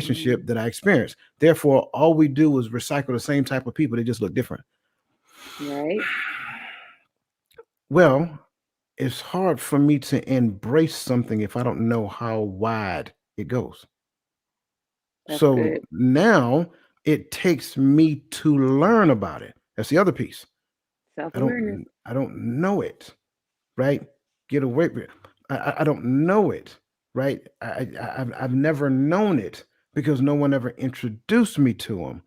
Mm-hmm. situationship that I experienced. Therefore, all we do is recycle the same type of people. They just look different. Right. Well, it's hard for me to embrace something if I don't know how wide it goes. That's So good. now it takes me to learn about it. That's the other piece. Self I awareness. don't I don't know it, right? Get away with it. I don't know it, right? I've never known it because no one ever introduced me to them.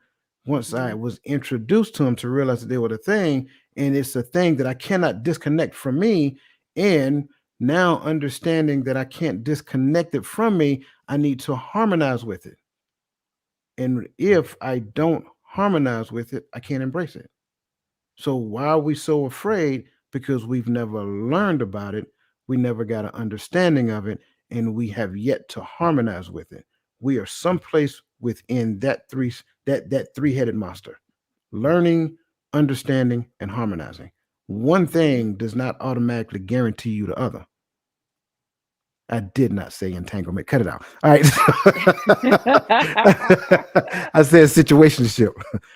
Once I Mm-hmm. was introduced to them to realize that they were the thing, and it's a thing that I cannot disconnect from me, and now understanding that I can't disconnect it from me, I need to harmonize with it. And if I don't harmonize with it, I can't embrace it. So why are we so afraid? Because we've never learned about it. We never got an understanding of it, and we have yet to harmonize with it. We are someplace within that three-headed monster. Learning, understanding, and harmonizing. One Mm-hmm. thing does not automatically guarantee you the other. I did not say entanglement. Cut it out. All right. I said situationship.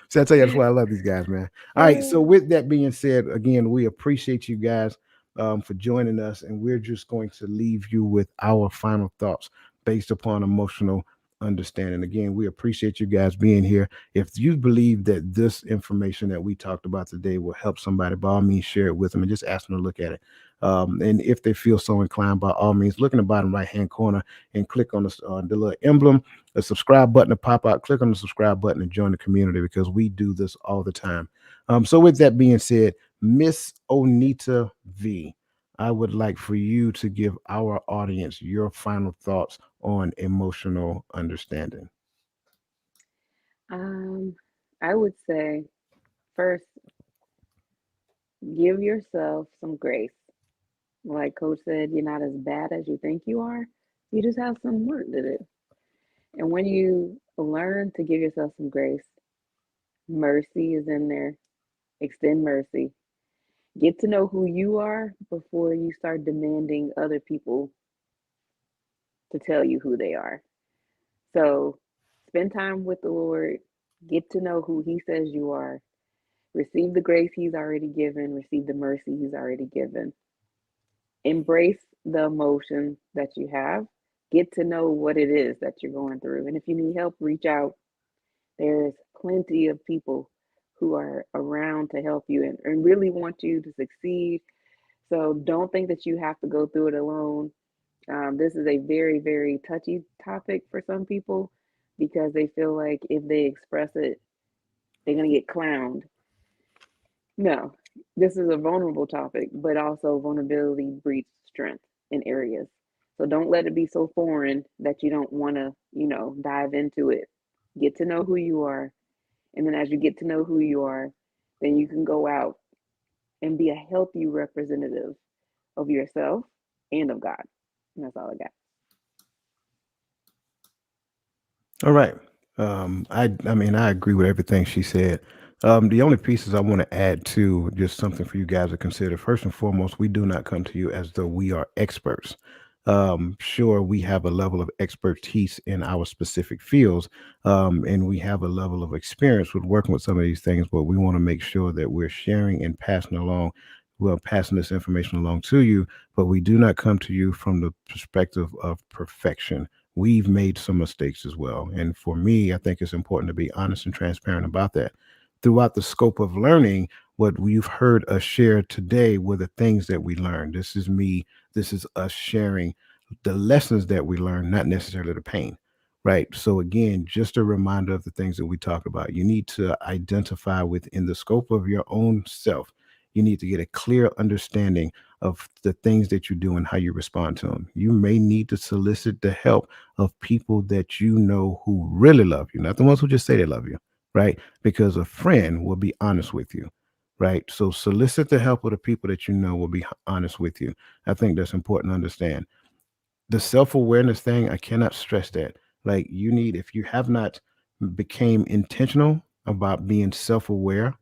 So I tell you, that's why I love these guys, man. All right. So with that being said, again, we appreciate you guys for joining us, and we're just going to leave you with our final thoughts based upon emotional understanding. Again, we appreciate you guys being here. If you believe that this information that we talked about today will help somebody, by all means, share it with them and just ask them to look at it. And if they feel so inclined, by all means, look in the bottom right hand corner and click on the little emblem, the subscribe button to pop out. Click on the subscribe button and join the community because we do this all the time. So, with that being said, Miss Onita V, I would like for you to give our audience your final thoughts on emotional understanding. um, I would say first, give yourself some grace. Like Coach said, you're not as bad as you think you are. You just have some work to do. And when you learn to give yourself some grace, mercy is in there. Extend mercy. Get to know who you are before you start demanding other people to tell you who they are. So spend time with the Lord. Get to know who He says you are. Receive the grace He's already given. Receive the mercy He's already given. Embrace the emotion that you have. Get to know what it is that you're going through. And if you need help, reach out. There's plenty of people who are around to help you and really want you to succeed. So don't think that you have to go through it alone. This is a very, very touchy topic for some people because they feel like if they express it, they're going to get clowned. No, this is a vulnerable topic, but also vulnerability breeds strength in areas. So don't let it be so foreign that you don't want to, dive into it. Get to know who you are. And then as you get to know who you are, then you can go out and be a healthy representative of yourself and of God. And that's all I got. All right. I mean, I agree with everything she said. The only pieces I want to add to just something for you guys to consider. First and foremost, we do not come to you as though we are experts. Sure, we have a level of expertise in our specific fields, and we have a level of experience with working with some of these things, but we want to make sure that we're sharing and passing along, well, passing this information along to you, but we do not come to you from the perspective of perfection. We've made some mistakes as well. And for me, I think it's important to be honest and transparent about that. Throughout the scope of learning, what you've heard us share today were the things that we learned. This is me, this is us sharing the lessons that we learn, not necessarily the pain. Right. So again, just a reminder of the things that we talk about. You need to identify within the scope of your own self. You need to get a clear understanding of the things that you do and how you respond to them. You may need to solicit the help of people that you know who really love you, not the ones who just say they love you, right? Because a friend will be honest with you, right? So solicit the help of the people that you know will be honest with you. I think that's important to understand. The self-awareness thing, I cannot stress that. Like, you need, if you have not became intentional about being self-aware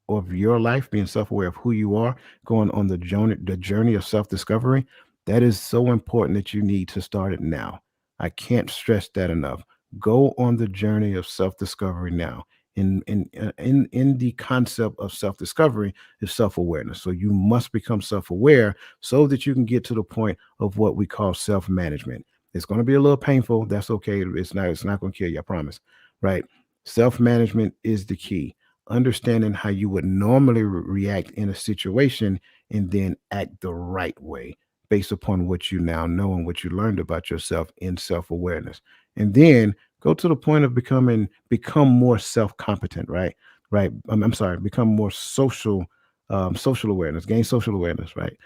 of your life, being self-aware of who you are, going on the journey of self-discovery, that is so important that you need to start it now. I can't stress that enough. Go on the journey of self-discovery now. In the concept of self-discovery is self-awareness. So you must become self-aware so that you can get to the point of what we call self-management. It's going to be a little painful. That's okay. It's not going to kill you, I promise. Right? Self-management is the key. Understanding how you would normally react in a situation and then act the right way based upon what you now know and what you learned about yourself in self-awareness. And then go to the point of become more self-competent, right? Right. I'm sorry, become more social awareness, gain social awareness, right?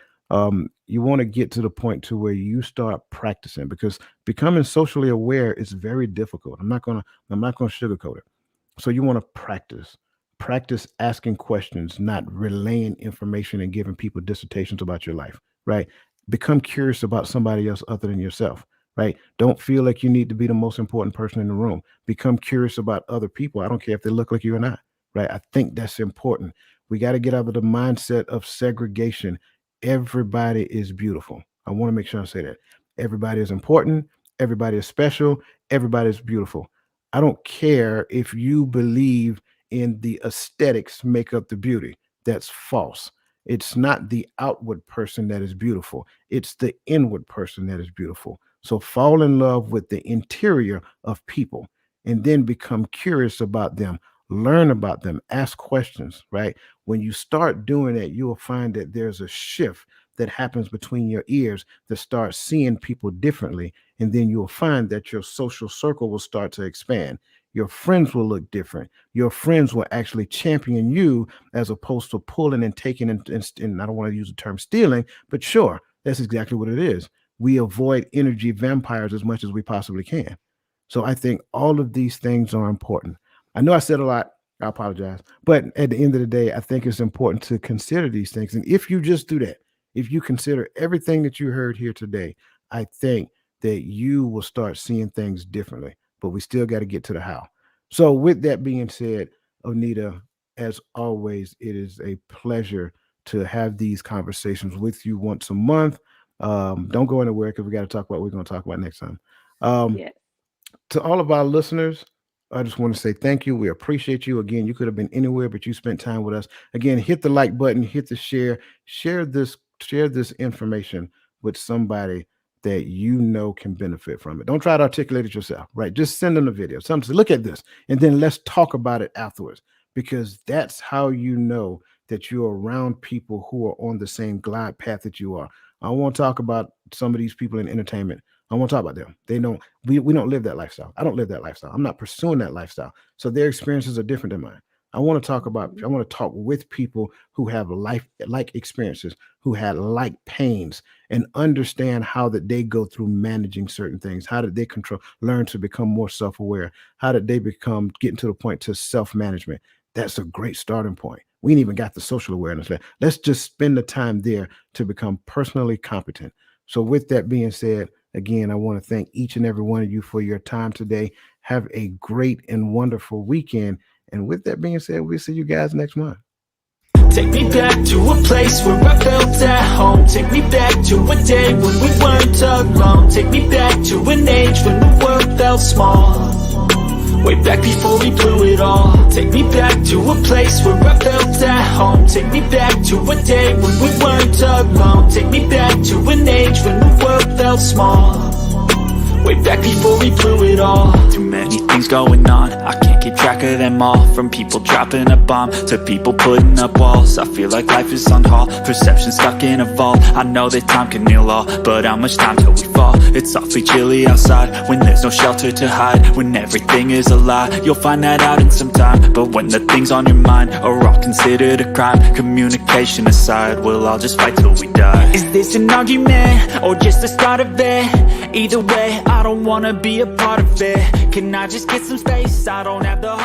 You want to get to the point to where you start practicing, because becoming socially aware is very difficult. I'm not gonna sugarcoat it. So you want to practice asking questions, not relaying information and giving people dissertations about your life, right? Become curious about somebody else other than yourself, right? Don't feel like you need to be the most important person in the room. Become curious about other people. I don't care if they look like you or not, right? I think that's important. We got to get out of the mindset of segregation. Everybody is beautiful. I want to make sure I say that. Everybody is important. Everybody is special. Everybody is beautiful. I don't care if you believe in the aesthetics make up the beauty. That's false. It's not the outward person that is beautiful, it's the inward person that is beautiful. So fall in love with the interior of people and then become curious about them, learn about them, ask questions, right? When you start doing that, you will find that there's a shift that happens between your ears that start seeing people differently, and then you'll find that your social circle will start to expand. Your friends will look different. Your friends will actually champion you as opposed to pulling and taking and I don't want to use the term stealing, but sure, that's exactly what it is. We avoid energy vampires as much as we possibly can. So I think all of these things are important. I know I said a lot. I apologize. But at the end of the day, I think it's important to consider these things. And if you just do that, if you consider everything that you heard here today, I think that you will start seeing things differently. But we still got to get to the how. So, with that being said, Onita, as always, it is a pleasure to have these conversations with you once a month. Don't go anywhere because we got to talk about what we're going to talk about next time. Um, Yes. to all of our listeners, I just want to say thank you. We appreciate you. Again, you could have been anywhere, but you spent time with us. Again, hit the like button, hit the share this information with somebody that you know can benefit from it. Don't try to articulate it yourself, right? Just send them the video. Something, look at this, and then let's talk about it afterwards, because that's how you know that you're around people who are on the same glide path that you are. I want to talk about some of these people in entertainment. I want to talk about them. They don't. We don't live that lifestyle. I don't live that lifestyle. I'm not pursuing that lifestyle. So their experiences are different than mine. I want to talk about. Mhm. I want to talk with people who have life like experiences, who had like pains, and understand how that they go through managing certain things. How did they learn to become more self-aware? How did they become getting to the point to self-management? That's a great starting point. We ain't even got the social awareness. Let's just spend the time there to become personally competent. So, with that being said, again, I want to thank each and every one of you for your time today. Have a great and wonderful weekend. And with that being said, we'll see you guys next month. Take me back to a place where I felt at home. Take me back to a day when we weren't alone. Take me back to an age when the world felt small, way back before we blew it all. Take me back to a place where I felt at home. Take me back to a day when we weren't alone. Take me back to an age when the world felt small, way back before we blew it all. Too many things going on, I can't keep track of them all. From people dropping a bomb to people putting up walls. I feel like life is on hold, perception stuck in a vault. I know that time can heal all, but how much time till we fall? It's awfully chilly outside when there's no shelter to hide. When everything is a lie, you'll find that out in some time. But when the things on your mind are all considered a crime, communication aside, we'll all just fight till we die. Is this an argument or just the start of it? Either way, I don't wanna be a part of it. Can I just get some space? I don't have the heart